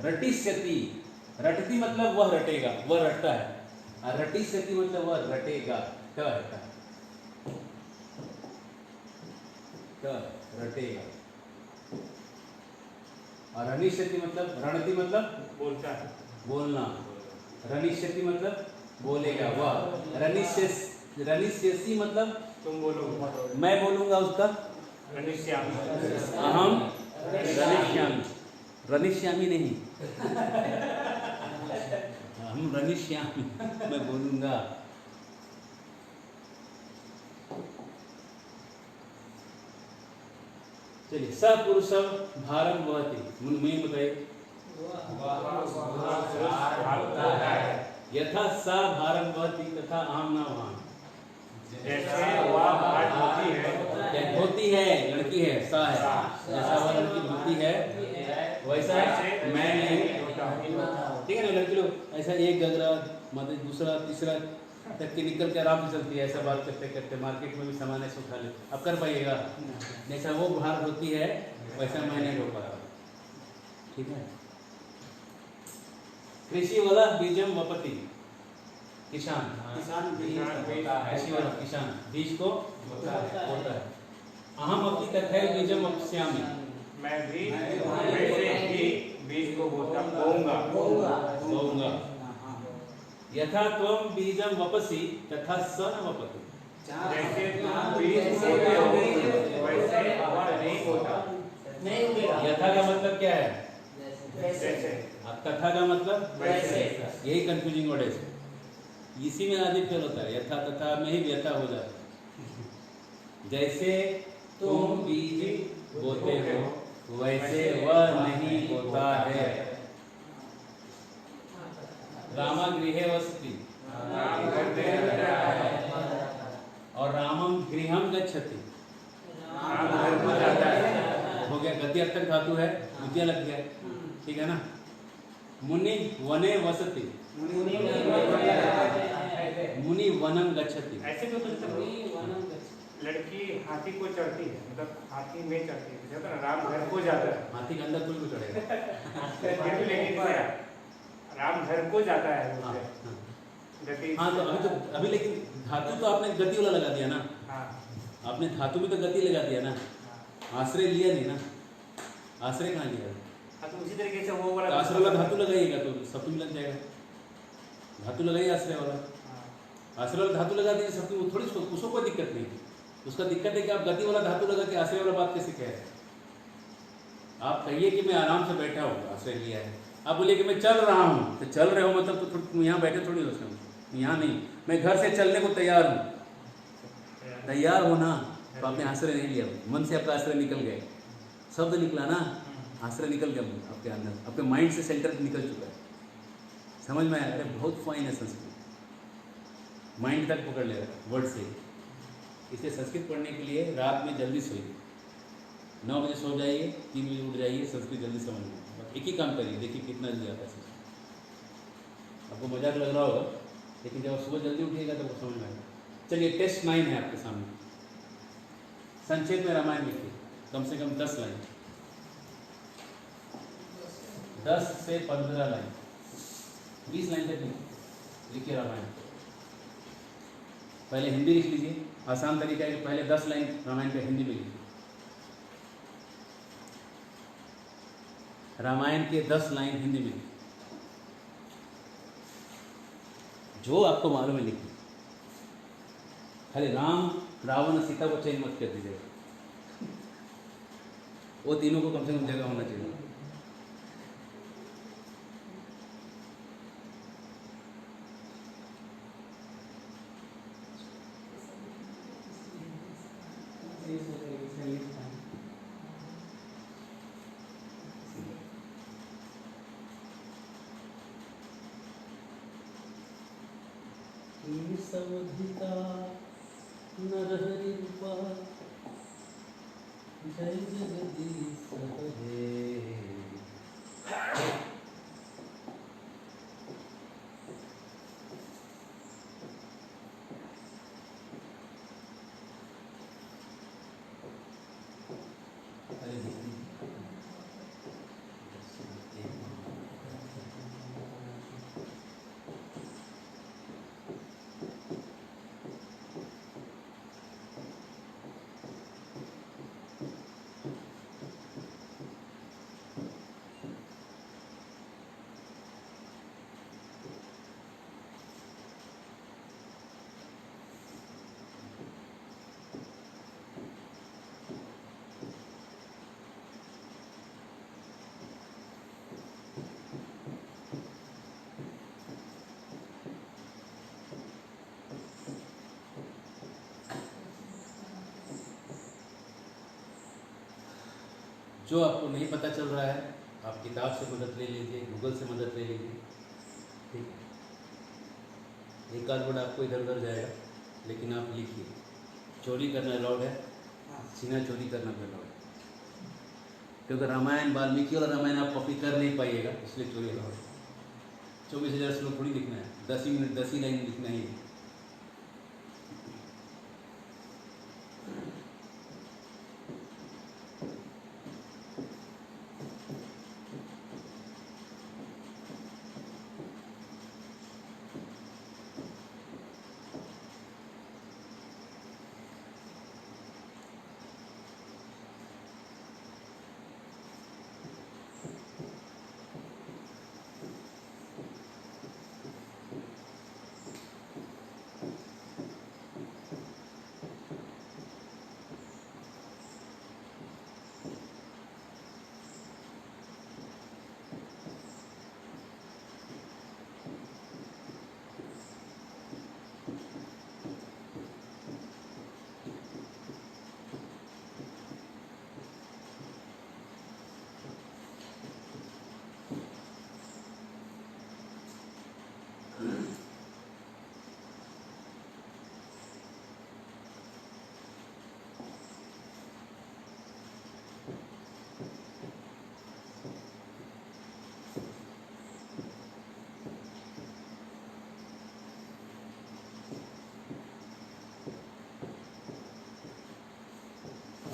रटिष्यति, रटती मतलब वह रटेगा, वह रटता है, और रटिष्यति मतलब वह रटेगा, क्या रहता है, क्या रटेगा। और रनिष्यति मतलब, रणति मतलब बोलता है, बोलना, रनिष्यति मतलब बोलेगा वह, रनिष्यसि मतलब तुम बोलो, मैं बोलूंगा उसका, रनिष्यामि, अहम रनिष्यामि, रनिश्यामी नहीं, हम रनिश्यामी मैं बोलूँगा। चलिए, सपुरुषम भारम वहति, मुझे बताइए। यथा सा भारम वहति तथा अहम न वहां। जैसे वह भार होती है, होती है, लड़की है, सा है, जैसा वह लड़की होती है वैसा मैं नहीं होता। ठीक है ना, लड़की लोग ऐसा एक गगरा मतलब दूसरा तीसरा तक के निकल के आराम से चलती है, ऐसा बात करते करते मार्केट में भी सामान ऐसे उठा ले। अब कर पाइएगा? जैसा वो भार होती है वैसा मैं नहीं हो पा रहा। ठीक है। कृषि वाला बीजम वपति, किसान कृषि वाला किसान बीज को बोता है। अहम अपनी तथैव बीजम वप्स्यामि, मैं भी वैसे ही बीज को बोऊंगा। यथा त्वम बीजम वपसि तथा स न वपति, जैसे तुम बीज बोते हो वैसे वह नहीं बोता। यथा का मतलब क्या है? जैसे। अब तथा का मतलब वैसे। यही कंफ्यूजिंग वर्ड है। इसी में आदि फेल होता है, यथा तथा में ही व्यथा हो जाता है। जैसे तुम बीज बोते हो वैसे वह नहीं बोता है। रामा गृहे वसति और रामम गृहम गच्छति। हो गया, गति अर्थक धातु है, द्वितीय लग गया। ठीक है ना। मुनि वने वसति, मुनि वनम गच्छति। ऐसे भी तो लड़की हाथी को चढ़ती है, मतलब हाथी में चढ़ती है, जब ना राम घर को जाता है। हाथी के अंदर कोई भी चढ़ेगा। लेकिन राम घर को जाता है गति। हाँ, तो अभी लेकिन धातु तो आपने गति वाला लगा दिया ना। हाँ, आपने धातु में तो गति लगा दिया ना, आश्रय लिया नहीं ना। आश्रय कहाँ लिया? हाँ, तो उसी तरीके से वो वाला आश्रय वाला धातु लगाइएगा तो सब कुछ लग जाएगा। धातु लगाइए आश्रय वाला, आश्रय वाला धातु लगा दीजिए, सब कुछ थोड़ी, उसको कोई दिक्कत नहीं। उसका दिक्कत है कि आप गति वाला धातु लगा के आश्रय वाला बात कैसे कह रहे हैं? आप कहिए कि मैं आराम से बैठा हूँ, आश्रय लिया है। आप बोलिए कि मैं चल रहा हूँ, तो चल रहे हो मतलब तो यहाँ बैठे थोड़ी हो सकते, यहाँ नहीं। मैं घर से चलने को तैयार हूँ, तैयार हो ना, तो आपने आश्रय नहीं लिया, मन से आपका आश्रय निकल गया, शब्द निकला ना, आश्रय निकल गया आपके अंदर, आपके माइंड से सेंटर निकल चुका है। समझ में आया? अरे बहुत फाइन है संस्कृत, माइंड तक पकड़ ले रहा है वर्ड से। इसलिए संस्कृत पढ़ने के लिए रात में जल्दी सोइए, 9 बजे सो जाइए, 3 बजे उठ जाइए, संस्कृत जल्दी समझ में। एक ही काम करिए, देखिए कितना जल्दी आता है संस्कृत। आपको मजाक लग रहा होगा, लेकिन जब सुबह जल्दी उठिएगा तो वो समझ में आएगा। चलिए, टेस्ट 9 है आपके सामने। संक्षेप में रामायण लिखिए, कम से कम 10 लाइन, 10 से 15 लाइन, 20 लाइन तक लिखिए रामायण। पहले हिंदी लिख लीजिए, आसान तरीका है कि पहले 10 लाइन रामायण के हिंदी में लिखिए। रामायण के 10 लाइन हिंदी में, जो आपको मालूम है लिखिए। खाली राम रावण सीता को चेंज मत कर दीजिएगा, वो तीनों को कम से कम जगह होना चाहिए। समधिका नरहरि रूपा जय जगदीश हरे। जो आपको नहीं पता चल रहा है आप किताब से मदद ले लीजिए, गूगल से मदद ले लीजिए, ठीक है। एक आध वर्ड आपको इधर उधर जाएगा, लेकिन आप लिखिए। चोरी करना अलाउड है, सीना चोरी करना भी अलाउड है, क्योंकि रामायण वाल्मीकि वाला रामायण आप कॉपी कर नहीं पाइएगा, इसलिए चोरी अलाउड है। 24,000 श्लोक थोड़ी लिखना है, 10 ही मिनट 10 ही लाइन लिखना ही है।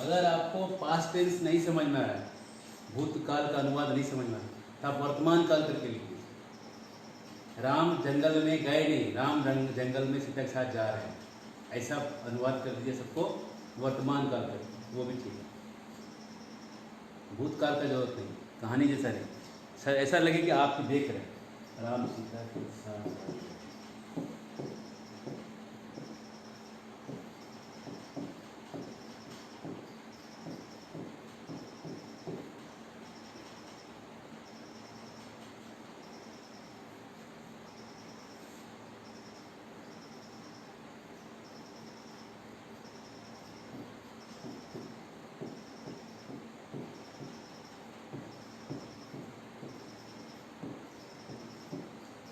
अगर आपको पास्ट टेंस नहीं समझना है, भूतकाल का अनुवाद नहीं समझना है, तो आप वर्तमान काल करके लिखिए। राम जंगल में गए नहीं, राम जंगल में सीता के साथ जा रहे हैं, ऐसा अनुवाद कर दीजिए सबको वर्तमान काल कर, वो भी ठीक है। भूतकाल का जरूरत नहीं, कहानी जैसा नहीं, सर ऐसा लगे कि आप देख रहे हैं राम सीता के साथ।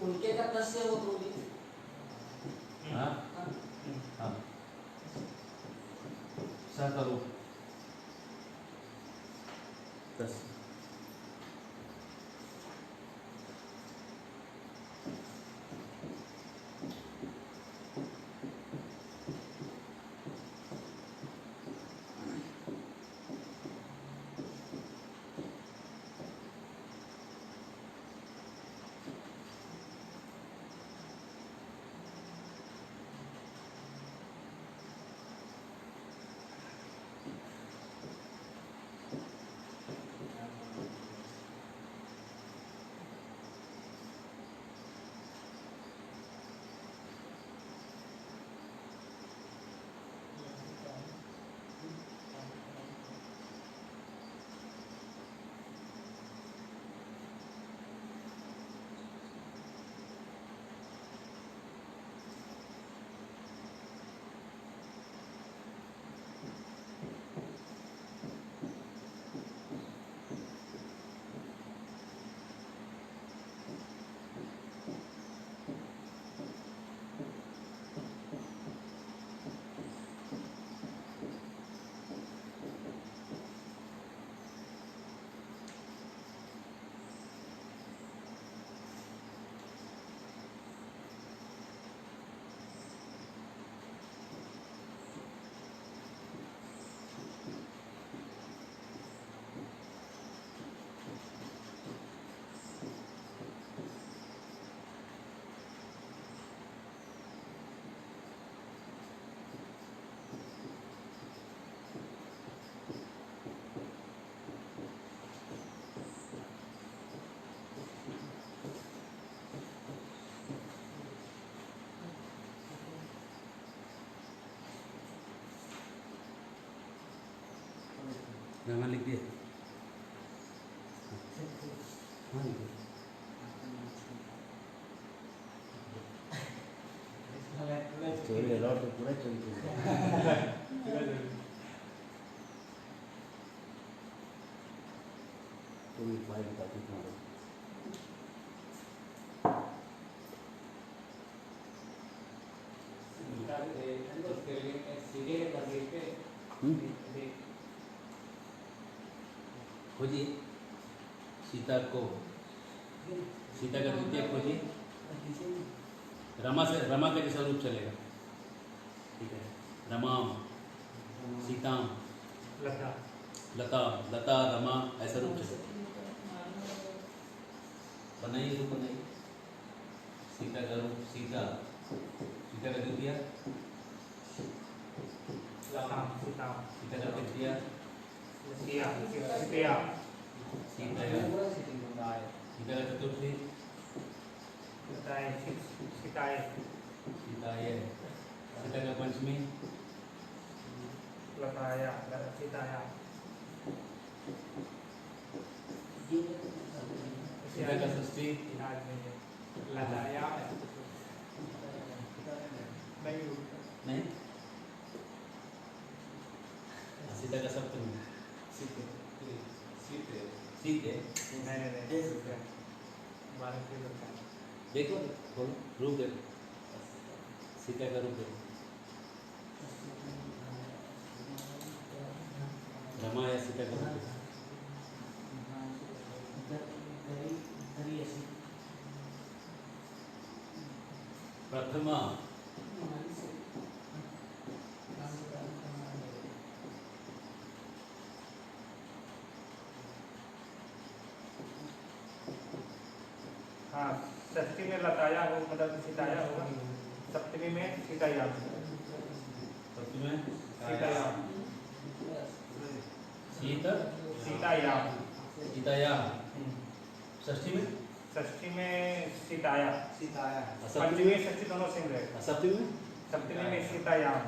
उनके का कस्य वो बोली। हाँ हाँ सा करो दस। गाना लिख दिया। हाँ लिख दिया। चोरी अलाउड तो पूरा चोरी तो भी भाई बताती तुम्हारे खोजिए सीता को, सीता का द्वितीय खोजिए। रमा से, रमा का जैसा रूप चलेगा, ठीक है। रमाम, सीताम, लता, लता, लता, रमा, ऐसा रूप चलेगा। बनाइए रूप बनाइए। सीता का रूप, सीता, सीता का द्वितीय, लता, सीता, सीता का तृतीय, सिया, सीता, सीता का चतुर्थी, सीताए, सीताए, सीताय, सीता का पंचमी, लताया, सीताया, सीता का षष्ठी, लताया, नहीं, सीता का सप्तमी, सीते, देखो बोलो रूप देखो, सीता का रूप देखो। रमा या सीता का रूप देखो। प्रथमा, हाँ, षष्ठी में लताया हो, मतलब सीताया होगा। सप्तमी में सीताया, सप्तमी में सीताया, सीता, सीताया, सीताया, षष्ठी में, षष्ठी में सीताया, सप्तमी पंचमी षष्ठी दोनों सेम रहेगा। सप्तमी में सप्तमी में सीतायाम,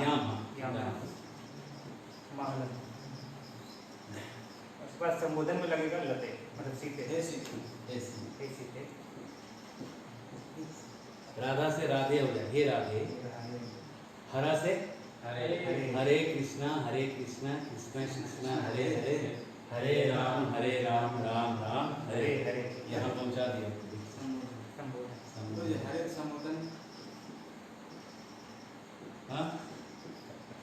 याम, याम, महलन। उसके बाद संबोधन में लगेगा लते, मतलब सीते, हे सीते। राधा से राधे हो जाए, हे राधे। हरा से हरे कृष्णा कृष्णा कृष्णा हरे हरे, हरे राम राम राम हरे हरे। यहाँ पहुँचा दिया संबोधन। हरे संबोधन, हाँ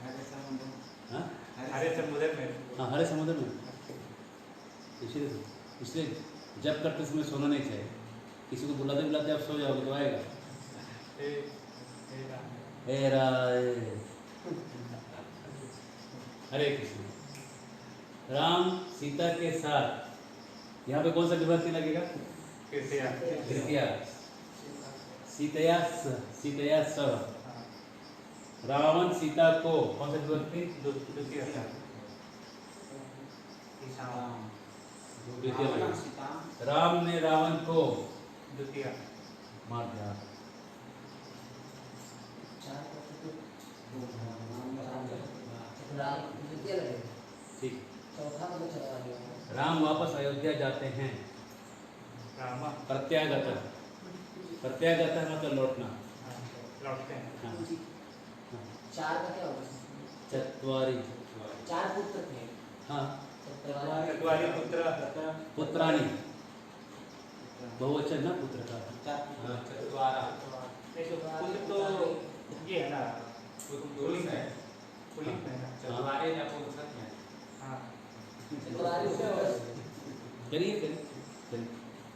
हरे संबोधन, हाँ हरे संबोधन में, हाँ, हरे समुद्र में। इसलिए जब करते समय सोना नहीं चाहिए। किसी को बुलाते बुलाते आप सो जाओगे तो आएगा। हे राधे, हरे कृष्ण। राम सीता के साथ, यहाँ पे कौन सा विभक्ति लगेगा? तृतीया। सीतया स। रावण सीता को, कौन सा विभक्ति? द्वितीय लगेगा। राम ने रावण को द्वितीय मार दिया। ठीक। राम वापस अयोध्या जाते हैं। रामा, प्रत्यागत, प्रत्यागत मतलब लौटना। लौटते हैं। हाँ। चार का क्या होगा? चत्वारी, चार पुत्र थे। हाँ, चत्वारि पुत्र, पुत्राणी, बहुवचन ना पुत्र का। हाँ, चत्वारा, पुत्र तो ये है ना, पुलिंग है, पुलिंग है ना। चत्वारे या पुरुषक में। हाँ, चलिए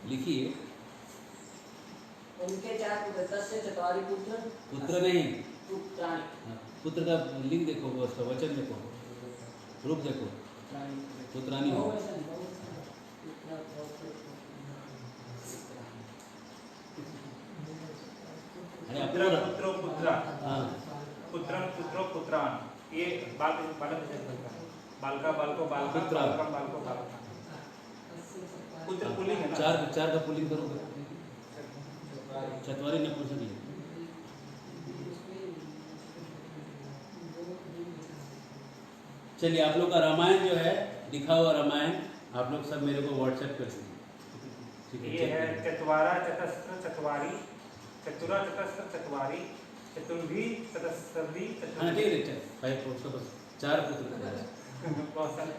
लिखिए। उनके चार पुत्र, तस्य चत्वारि पुत्र। पुत्र नहीं, पुत्राणि। हाँ, पुत्र का लिंग देखो, वो उसका वचन देखो, रूप देखो। पुत्राणी हो। पुत्र पुत्रो पुत्रा, हाँ, पुत्रम पुत्रो पुत्रान। ये बालक बालका बालको बालका, पुत्र। बालकम बालको बालका। पुत्र पुल्लिंग है ना। चार का पुल्लिंग करोगे। चत्वारी नपुंसक लिंग। चलिए, आप लोग का रामायण जो है, लिखा हुआ रामायण, आप लोग सब मेरे को व्हाट्सएप कर सकते हैं। ये है चत्वारा चतस्र चत्वारी, चतुरा चतस्र चत्वारी, चतुर्भी चतस्रभी हाँ ठीक है, भाई उसका बस चार पुत्र थे। बहुत सारे।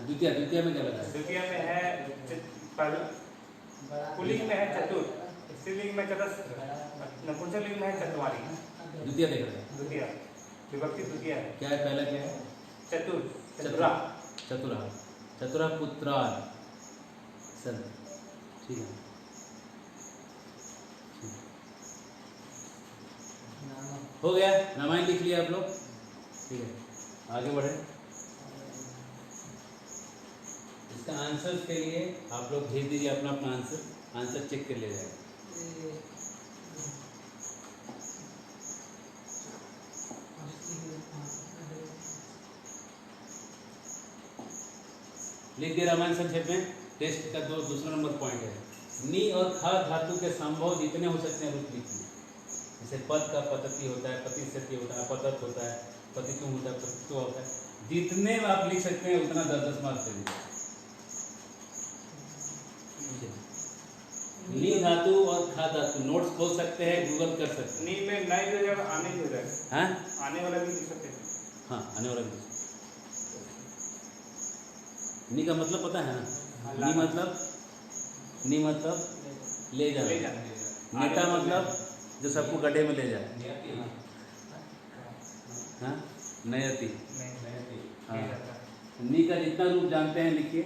द्वितीय द्वितीय में क्या लगा है? द्वितीय में है पुल्लिंग में है चतुर, स्त्रीलिंग में चतस्र, नपुंसकलिंग में है चत्वारी। द्वितीय देख रहे हैं। द्वितीय विभक्ति द्वितीय है। क्या है पहला क्या है? चतुर चतुरा चतुरा चतुरा पुत्रा सर ठीक है। हो गया, रामायण लिख लिया आप लोग, ठीक है आगे बढ़े। इसका आंसर के लिए आप लोग भेज दीजिए अपना अपना आंसर चेक कर ले जाएगा। लिख दिया रामायण संक्षेप में। टेस्ट का दूसरा नंबर पॉइंट है, नी और ख धातु के संभव जितने हो सकते हैं रूप लिखिए। जैसे पद का पतति होता है, पति सत्य होता है, पतत होता है, पतितुम होता है, पतित्व होता है, जितने आप लिख सकते हैं उतना 10-10 मार्क्स दे दीजिए। नी धातु और खा धातु नोट्स खोल सकते हैं, गूगल कर सकते हैं। नी में नए जो जगह आने की हो जाए, हाँ आने वाला भी लिख सकते हैं। हाँ आने वाला भी। नी का मतलब पता है ना? नी मतलब ले जाना। नेता मतलब जो सबको गड्ढे में ले जाए। हाँ नयति। हाँ नी का जितना रूप जानते हैं लिखिए,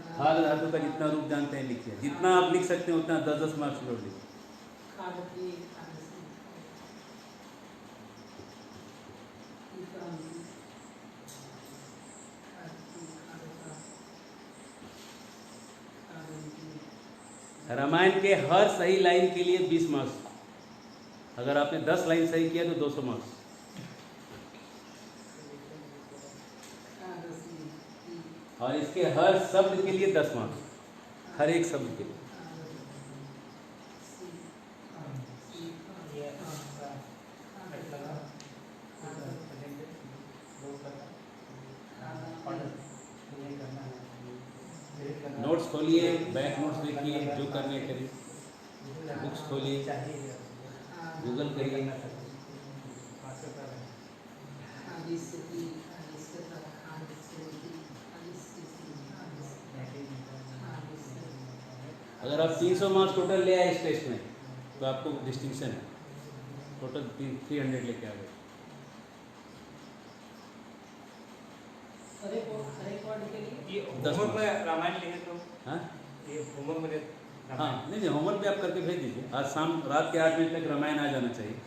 खाद धातु का जितना रूप जानते हैं लिखिए। जितना आप लिख सकते हैं उतना 10-10 मार्क्स लोड लिखिए। रामायण के हर सही लाइन के लिए 20 मार्क्स। अगर आपने 10 लाइन सही किया तो 200 मार्क्स। और इसके हर शब्द के लिए 10 मार्क्स, हर एक शब्द के लिए। नोट्स खोलिए, बैक नोट्स देखिए, जो करने करिए, बुक्स खोलिए, गूगल करिए। अगर आप 300 मार्क्स टोटल ले आए इस टेस्ट में तो आपको डिस्टिंक्शन है। टोटल 300 लेके आ गए। ये होमवर्क में रामायण लिखे तो हाँ ये होमवर्क में हाँ नहीं होमवर्क भी आप करके भेज दीजिए। आज रात के 8 बजे तक रामायण आ जाना चाहिए।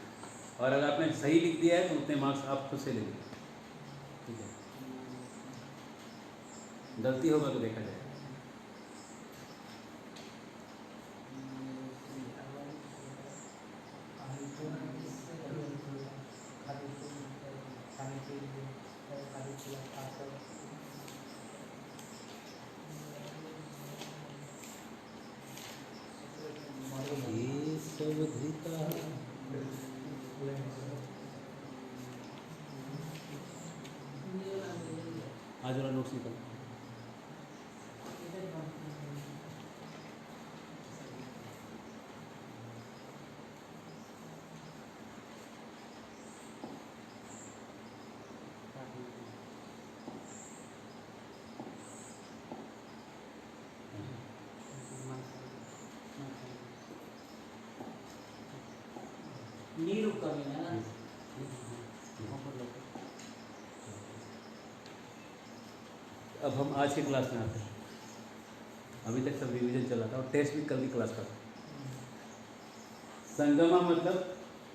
और अगर आपने सही लिख दिया है तो उतने मार्क्स आप खुद से ले लीजिए, ठीक है। गलती होगा तो देखा जाएगा। आज वाला नोट्स निकल नीरू कमी है ना। अब हम आज की क्लास में आते हैं। अभी तक सब रिवीजन चला था और टेस्ट भी कल की क्लास का। संगमा मतलब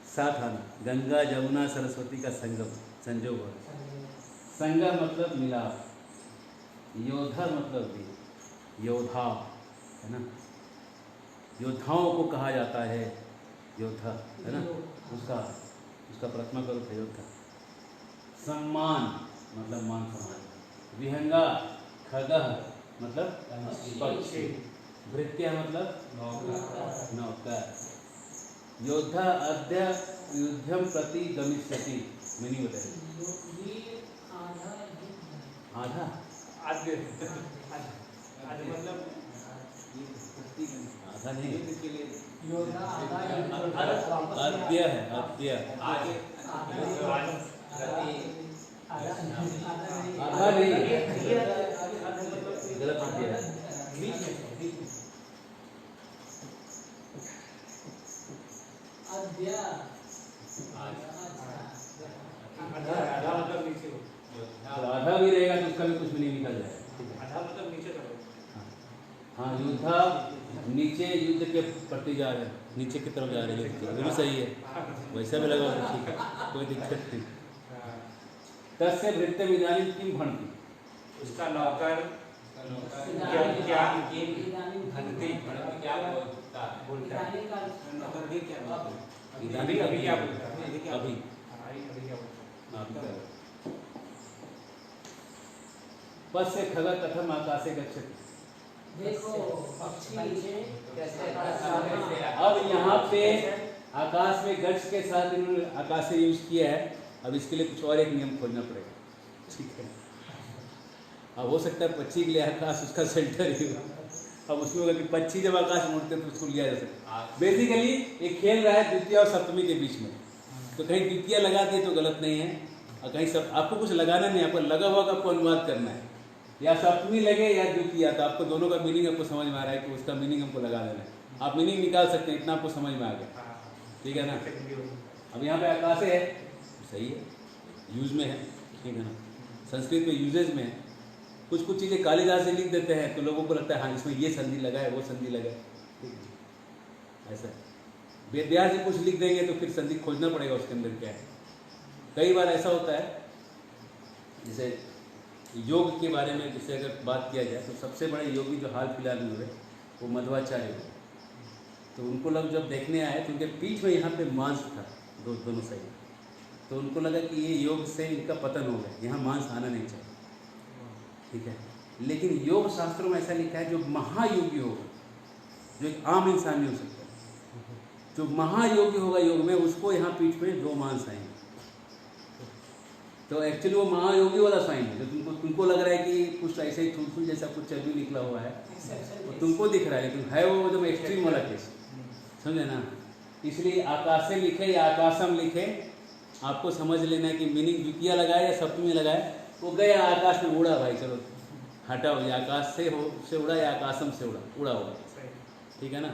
साथ आना, गंगा जमुना सरस्वती का संगम, संजोग है। संगम मतलब मिलाप। योद्धा मतलब भी योद्धा है ना, योद्धाओं को कहा जाता है योद्धा, है ना, उसका प्रथमा का रूप है योद्धा। सम्मान मतलब मान सम्मान। विहंगा खगः मतलब पक्षी। भृत्य मतलब नौकर। योद्धा अद्य युद्धम प्रति गमिष्यति। मैंने बताया आधा आद्य मतलब आधा नहीं, योद्धा अद्य है, अद्य आधा नहीं गलत हो गया। आधा मतलब नीचे हो, तो आधा भी रहेगा तो उसका भी कुछ भी नहीं निकल जाएगा। आधा मतलब नीचे करो। हाँ, योद्धा नीचे युद्ध के प्रति जा रहे हैं, नीचे की तरफ जा रहे हैं युद्ध के, वो भी सही है, वैसा भी लगा तो ठीक है, कोई दिक्कत नहीं। तस्य भृत्य विधानी किम भणति, उसका नौकर क्या क्या भक्ति क्या बोलता है? बोलता है। नौकर भी क्या बोलता है? अभी अभी क्या बोलता है? अभी अभी क्या बोलता है? पश्य खग कथम आकाशे गच्छति। देखो पक्षी कैसे अब यहाँ पे आकाश में गट्स के साथ इन्होंने आकाश से यूज किया है। अब इसके लिए कुछ और एक नियम खोजना पड़ेगा, ठीक है। अब हो सकता है पक्षी के लिए आकाश उसका सेंटर ही हो। अब उसमें होगा कि पक्षी जब आकाश में उड़ते हैं तो उसको लिया जा सकता है। बेसिकली एक खेल रहा है द्वितीय और सप्तमी के बीच में, तो कहीं द्वितीय लगा दिए तो गलत नहीं है, और कहीं सब आपको कुछ लगाना नहीं, आपको लगा हुआ का आपको अनुवाद करना है, या सप्तमी लगे या द्वितीय, तो आपको दोनों का मीनिंग आपको समझ में आ रहा है कि उसका मीनिंग हमको लगा देना है। आप मीनिंग निकाल सकते हैं, इतना आपको समझ में आ गया, ठीक है ना। अब यहाँ पे आकाश है, सही है, यूज में है, ठीक है ना। संस्कृत में यूजेज में है, कुछ कुछ चीज़ें कालिदास से लिख देते हैं तो लोगों को लगता है हाँ इसमें ये संधि लगा है, वो संधि लगा है, ठीक है। ऐसा वेदव्यास जी कुछ लिख देंगे तो फिर संधि खोजना पड़ेगा उसके अंदर क्या है। कई बार ऐसा होता है, जैसे योग के बारे में जैसे अगर बात किया जाए तो सबसे बड़े योगी जो हाल फिलहाल में हुए वो मध्वाचार्य हुए। तो उनको लोग जब देखने आए तो उनके पीठ में यहाँ पे मांस था दोनों साइड, तो उनको लगा कि ये योग से इनका पतन हो गया, यहाँ मांस आना नहीं चाहिए, ठीक है। लेकिन योग शास्त्रों में ऐसा लिखा है जो महायोगी होगा, जो एक आम इंसान नहीं हो सकता, जो महायोगी होगा योग में, उसको यहाँ पीठ में 2 मांस आएंगे। तो एक्चुअली वो महायोगी वाला साइन है, जो तुमको लग रहा है कि कुछ ऐसे ही थूल जैसा कुछ चर्बी निकला हुआ है, वो तुमको दिख रहा है, लेकिन है वो एकदम एक्सट्रीम वाला केस, समझे ना। इसलिए आकाशे लिखे या आकाशम लिखे, आपको समझ लेना है कि मीनिंग द्वितीय लगाए या सप्तमी लगाए, वो गया आकाश में उड़ा, भाई चलो हटाओ, या आकाश से उड़ा या आकाशम से उड़ा होगा, ठीक है ना।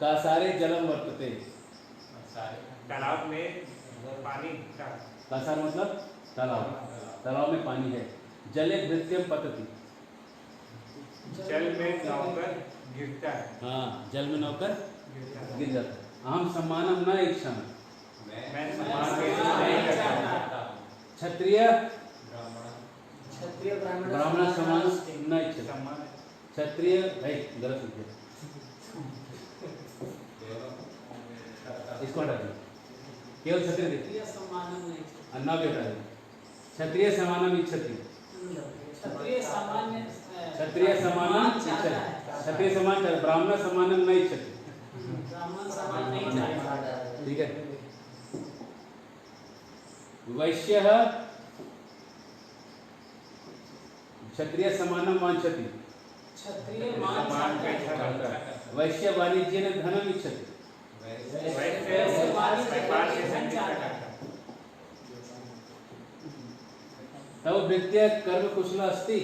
कासारे जलम वर्तते, तालाब में पानी का, कासार मतलब तालाब, तालाब में पानी है। जले भृत्यम पतति, जल में नौकर गिरता है। हाँ, जल में नौकर गिर जाता है। अहम सम्मानम न इच्छा, मैं सम्मान के लिए नहीं करता। क्षत्रिय क्षत्रिय ब्राह्मण समान न इच्छा, सम्मान क्षत्रिय भाई गलत हो गया, इसको हटा दो, केवल क्षत्रिय देखिए, अन्ना भी हटा दो। क्षत्रिय समानम इच्छति, क्षत्रिय समानम इच्छति, क्षत्रिय समान, ब्राह्मण समानम न इच्छति, ठीक है। वैश्य क्षत्रिय समानम वांछति, वैश्य वाणिज्य धनम इच्छति, तब भृत्य कर्म कुशल अस्ति,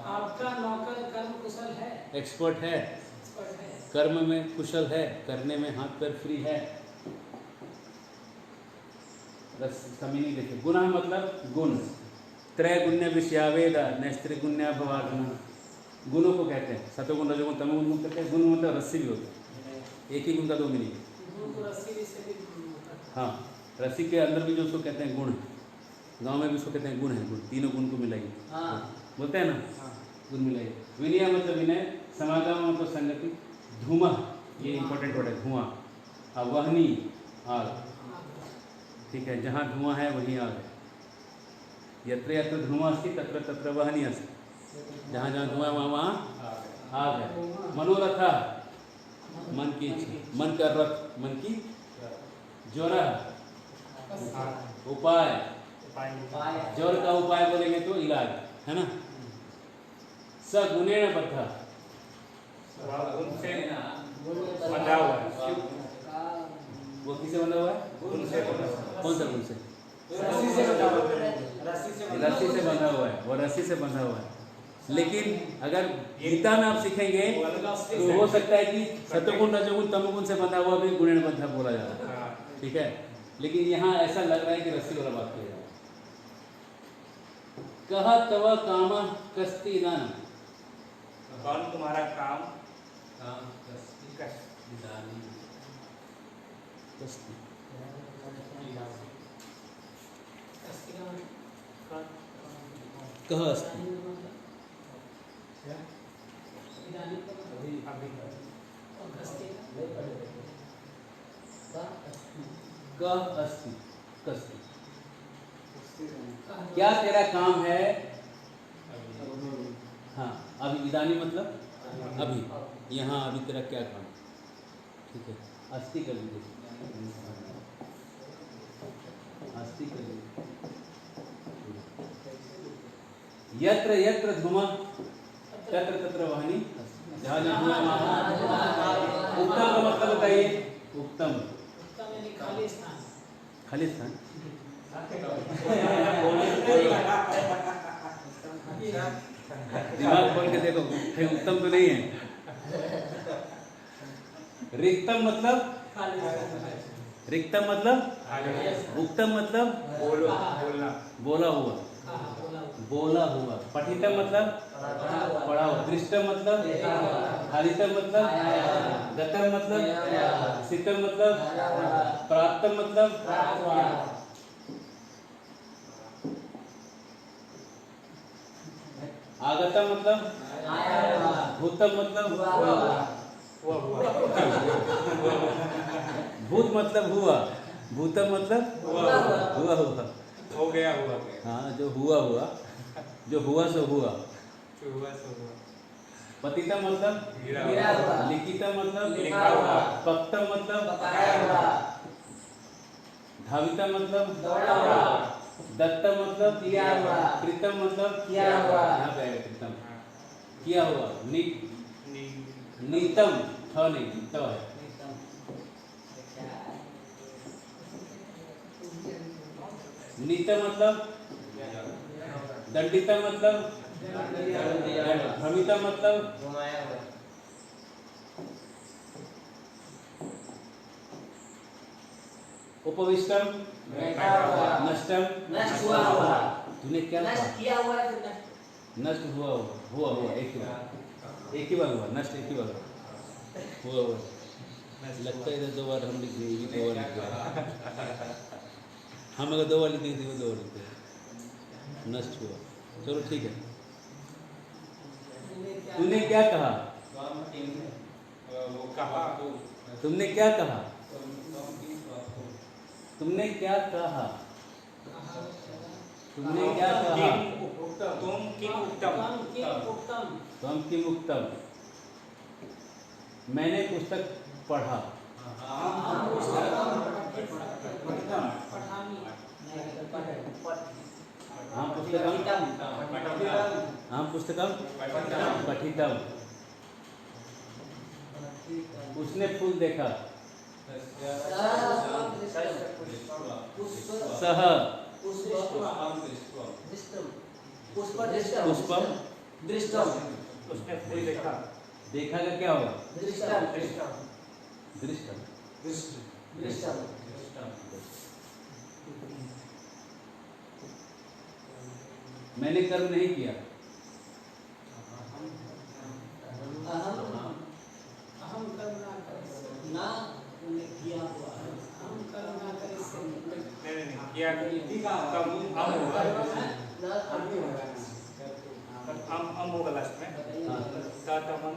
आपका नौकर कर्म कुशल है, एक्सपर्ट है, कर्म में कुशल है, करने में हाथ पैर फ्री है। समीनी देखिए, गुण मतलब गुण, त्रय गुण्य विषयावेद नैस्त्रिय गुण्य भवागुण, गुणों को कहते हैं सतोगुण रजोगुण तमोगुण कहते हैं। गुण मतलब रस्सी भी होता है, एक ही गुण का 2 मीनिंग है। हाँ, रस्सी के अंदर भी जो उसको कहते हैं गुण, गांव में भी उसको कहते हैं गुण है, गुण, तीनों गुण को मिलाइए, बोलते हैं ना, गुण मिलाइए। विनय मतलब विनय, समागम मतलब संगति, धूमा ये इंपॉर्टेंट वर्ड है, धुआं, और वहनी आग, ठीक है, जहाँ धुआं है वहीं आग है। यत्र यत्र धुआं अस्ति तत्र तत्र वहनी अस्ति, जहाँ जहाँ धुआं वहाँ वहाँ आग है। मनोरथा मन की इच्छा, मन का रथ, मन की ज्वरा, उपाय, ज्वर का उपाय बोलेंगे तो इलाज है ना। सगुणेन बद्धा, गुण से बंधा हुआ है। वो किसे बंधा हुआ है? गुण से कौन सा गुण से? रस्सी से बंधा हुआ है। रस्सी से बंधा हुआ है, वो रस्सी से बंधा हुआ है। लेकिन अगर गीता में आप सीखेंगे तो हो सकता है कि सत्वगुण रजोगुण तमोगुण से बंधा हुआ भी गुणेन बंधा बोला जाता है, ठीक है। लेकिन यहाँ ऐसा लग रहा है कि रस्सी वाला बात किया कहा तव काम कस्ति इदानीं, कौन तुम्हारा काम कस्ति कस इदानीं कस्ति कह अस्ति अभी कह अस्ति कस्ति, क्या तेरा काम है? हाँ, अभी इदानी मतलब अभी, यहाँ अभी तेरा क्या काम, ठीक है। अस्ति कर लीजिए, अस्ति कर लीजिए। यत्र यत्र धूमः तत्र तत्र वह्नि, जहाँ जहाँ धुआं वहाँ। उत्तम का मतलब बताइए, उत्तम खाली स्थान। खाली स्थान। दिमाग खोल के देखो, कहीं उत्तम तो नहीं है। रिक्तम मतलब, रिक्तम मतलब, उत्तम मतलब बोला हुआ, बोला हुआ। पठितम मतलब पढ़ा हुआ। दृष्टम मतलब, हरितम मतलब, गतम मतलब, सितम मतलब, प्राप्तम मतलब, आगतम मतलब, भूतम मतलब, भूत मतलब हुआ, भूतम मतलब हुआ हुआ, हो गया हुआ। हाँ जो हुआ हुआ, जो हुआ सो हुआ। पतितम मतलब गिरा हुआ। लिखितम मतलब लिखा हुआ। पक्तम मतलब धावितम मतलब दौड़ा हुआ। दत्तम मतलब दिया हुआ। कृतम मतलब किया हुआ। यहाँ पे आएगा कृतम, किया हुआ। नीतम था नहीं, तो है। नीतम मतलब दंडितम मतलब भ्रमितम मतलब घुमाया हुआ। उपविष्टम बैठा हुआ। नष्टम नष्ट हुआ हुआ। तूने क्या नष्ट कहा? किया हुआ है फिर नष्ट। नष्ट हुआ हुआ हुआ एक ही बार, एक ही बार हुआ। नष्ट एक ही बार हुआ हुआ। लगता है इधर दो बार हम लिख देंगे, दो बार लिख देंगे हम। अगर दो बार लिख देंगे दो बार लिख देंगे। नष्ट हुआ, चलो ठीक है। तूने क्या कहा? वो कहा तुमने क्या कहा? तुमने क्या कहा? तुमने क्या कहा? तुम किम उत्तम। तुम किम उत्तम। मैंने पुस्तक पढ़ा। हम पुस्तकम पठितम। उसने फूल देखा। सह पुष्पम दृष्टम। उसने फूल देखा। देखा का क्या होगा? दृष्टम। दृष्टम। दृष्टम। मैंने कर्म नहीं किया। अहम करुणा कर ना किया हुआ। हम करुणा कर इससे नहीं किया कम हम होगा। हम होगा लास्ट में। तातमम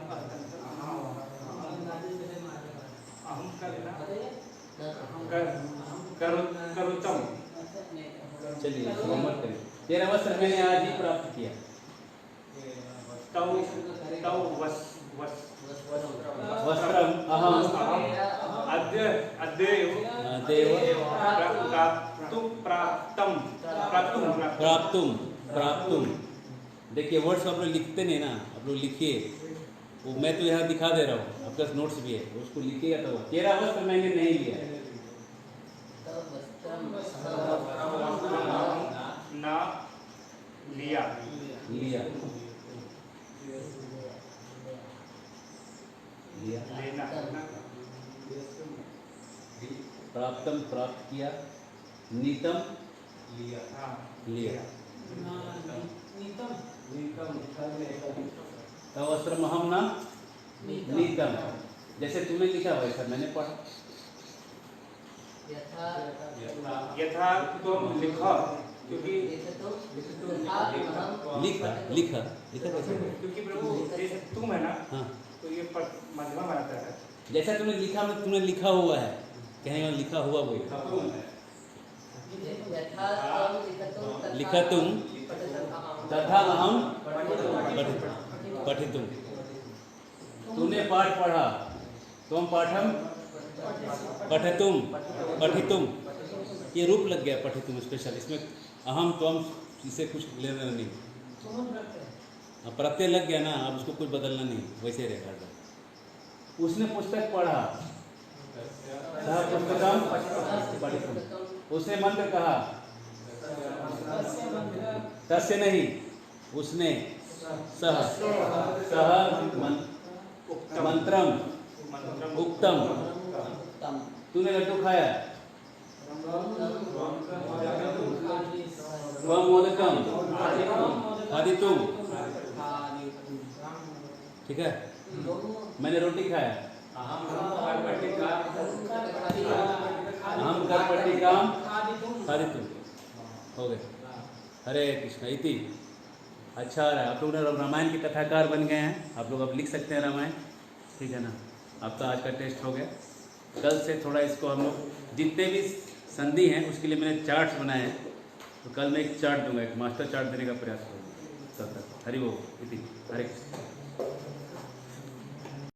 अहम करना करुतम। चलिए मत करिए। तेरा वस्त्र मैंने आज ही प्राप्त किया। तव तव वस्त्रम अहम अद्य प्राप्तुम प्राप्तुम। देखिए वर्ड्स आप लोग लिखते नहीं ना, आप लोग लिखिए। वो मैं तो यहाँ दिखा दे रहा हूँ, आपके पास नोट्स भी है, उसको लिखिएगा तो। तेरा वस्त्र मैंने नहीं लिया। ना लिया लिया लिया लेना प्राप्तम प्राप्त किया नीतम लिया हाँ लिया नीतम वस्त्रम अहम न नीतम जैसे तुमने लिखा वैसा मैंने पढ़ा यथा यथा तुम लिखो क्योंकि लिखतो तथा अहम लिखा लिखा लिखा कैसे क्योंकि प्रभु जैसे तुम है ना हाँ तो ये मध्यमा बनाता है जैसा तुमने लिखा में तुमने लिखा हुआ है कहीं और लिखा हुआ वो यथा त्वं लिखतो तथा लिखतुम तथा अहम पठितुम तूने पाठ पढ़ा तुम पाठम पठतुम पठितुम ये रूप लग गया पठितुम स्पेशल इसमें अहम त्वम इसे कुछ लेना नहीं अब प्रत्यय लग गया ना अब उसको कुछ बदलना नहीं वैसे रहेगा उसने पुस्तक पढ़ा सह पुस्तकम पठितुम उसने मंत्र कहा तस्य नहीं उसने सह सह मंत्रम उक्तम तूने लड्डू खाया त्वं मोदकम खादितुम ठीक है मैंने रोटी खाया हम कर्पटिकाम खादितुम हो गए हरे कृष्ण इति अच्छा रहा आप लोग रामायण के कथाकार बन गए हैं आप लोग अब लिख सकते हैं रामायण ठीक है ना आपका आज का टेस्ट हो गया कल से थोड़ा इसको हम लोग जितने भी संधि हैं उसके लिए मैंने चार्ट्स बनाए हैं तो कल मैं एक चार्ट दूंगा एक मास्टर चार्ट देने का प्रयास करूँगा तब तक हरि वो इति हरे कृष्ण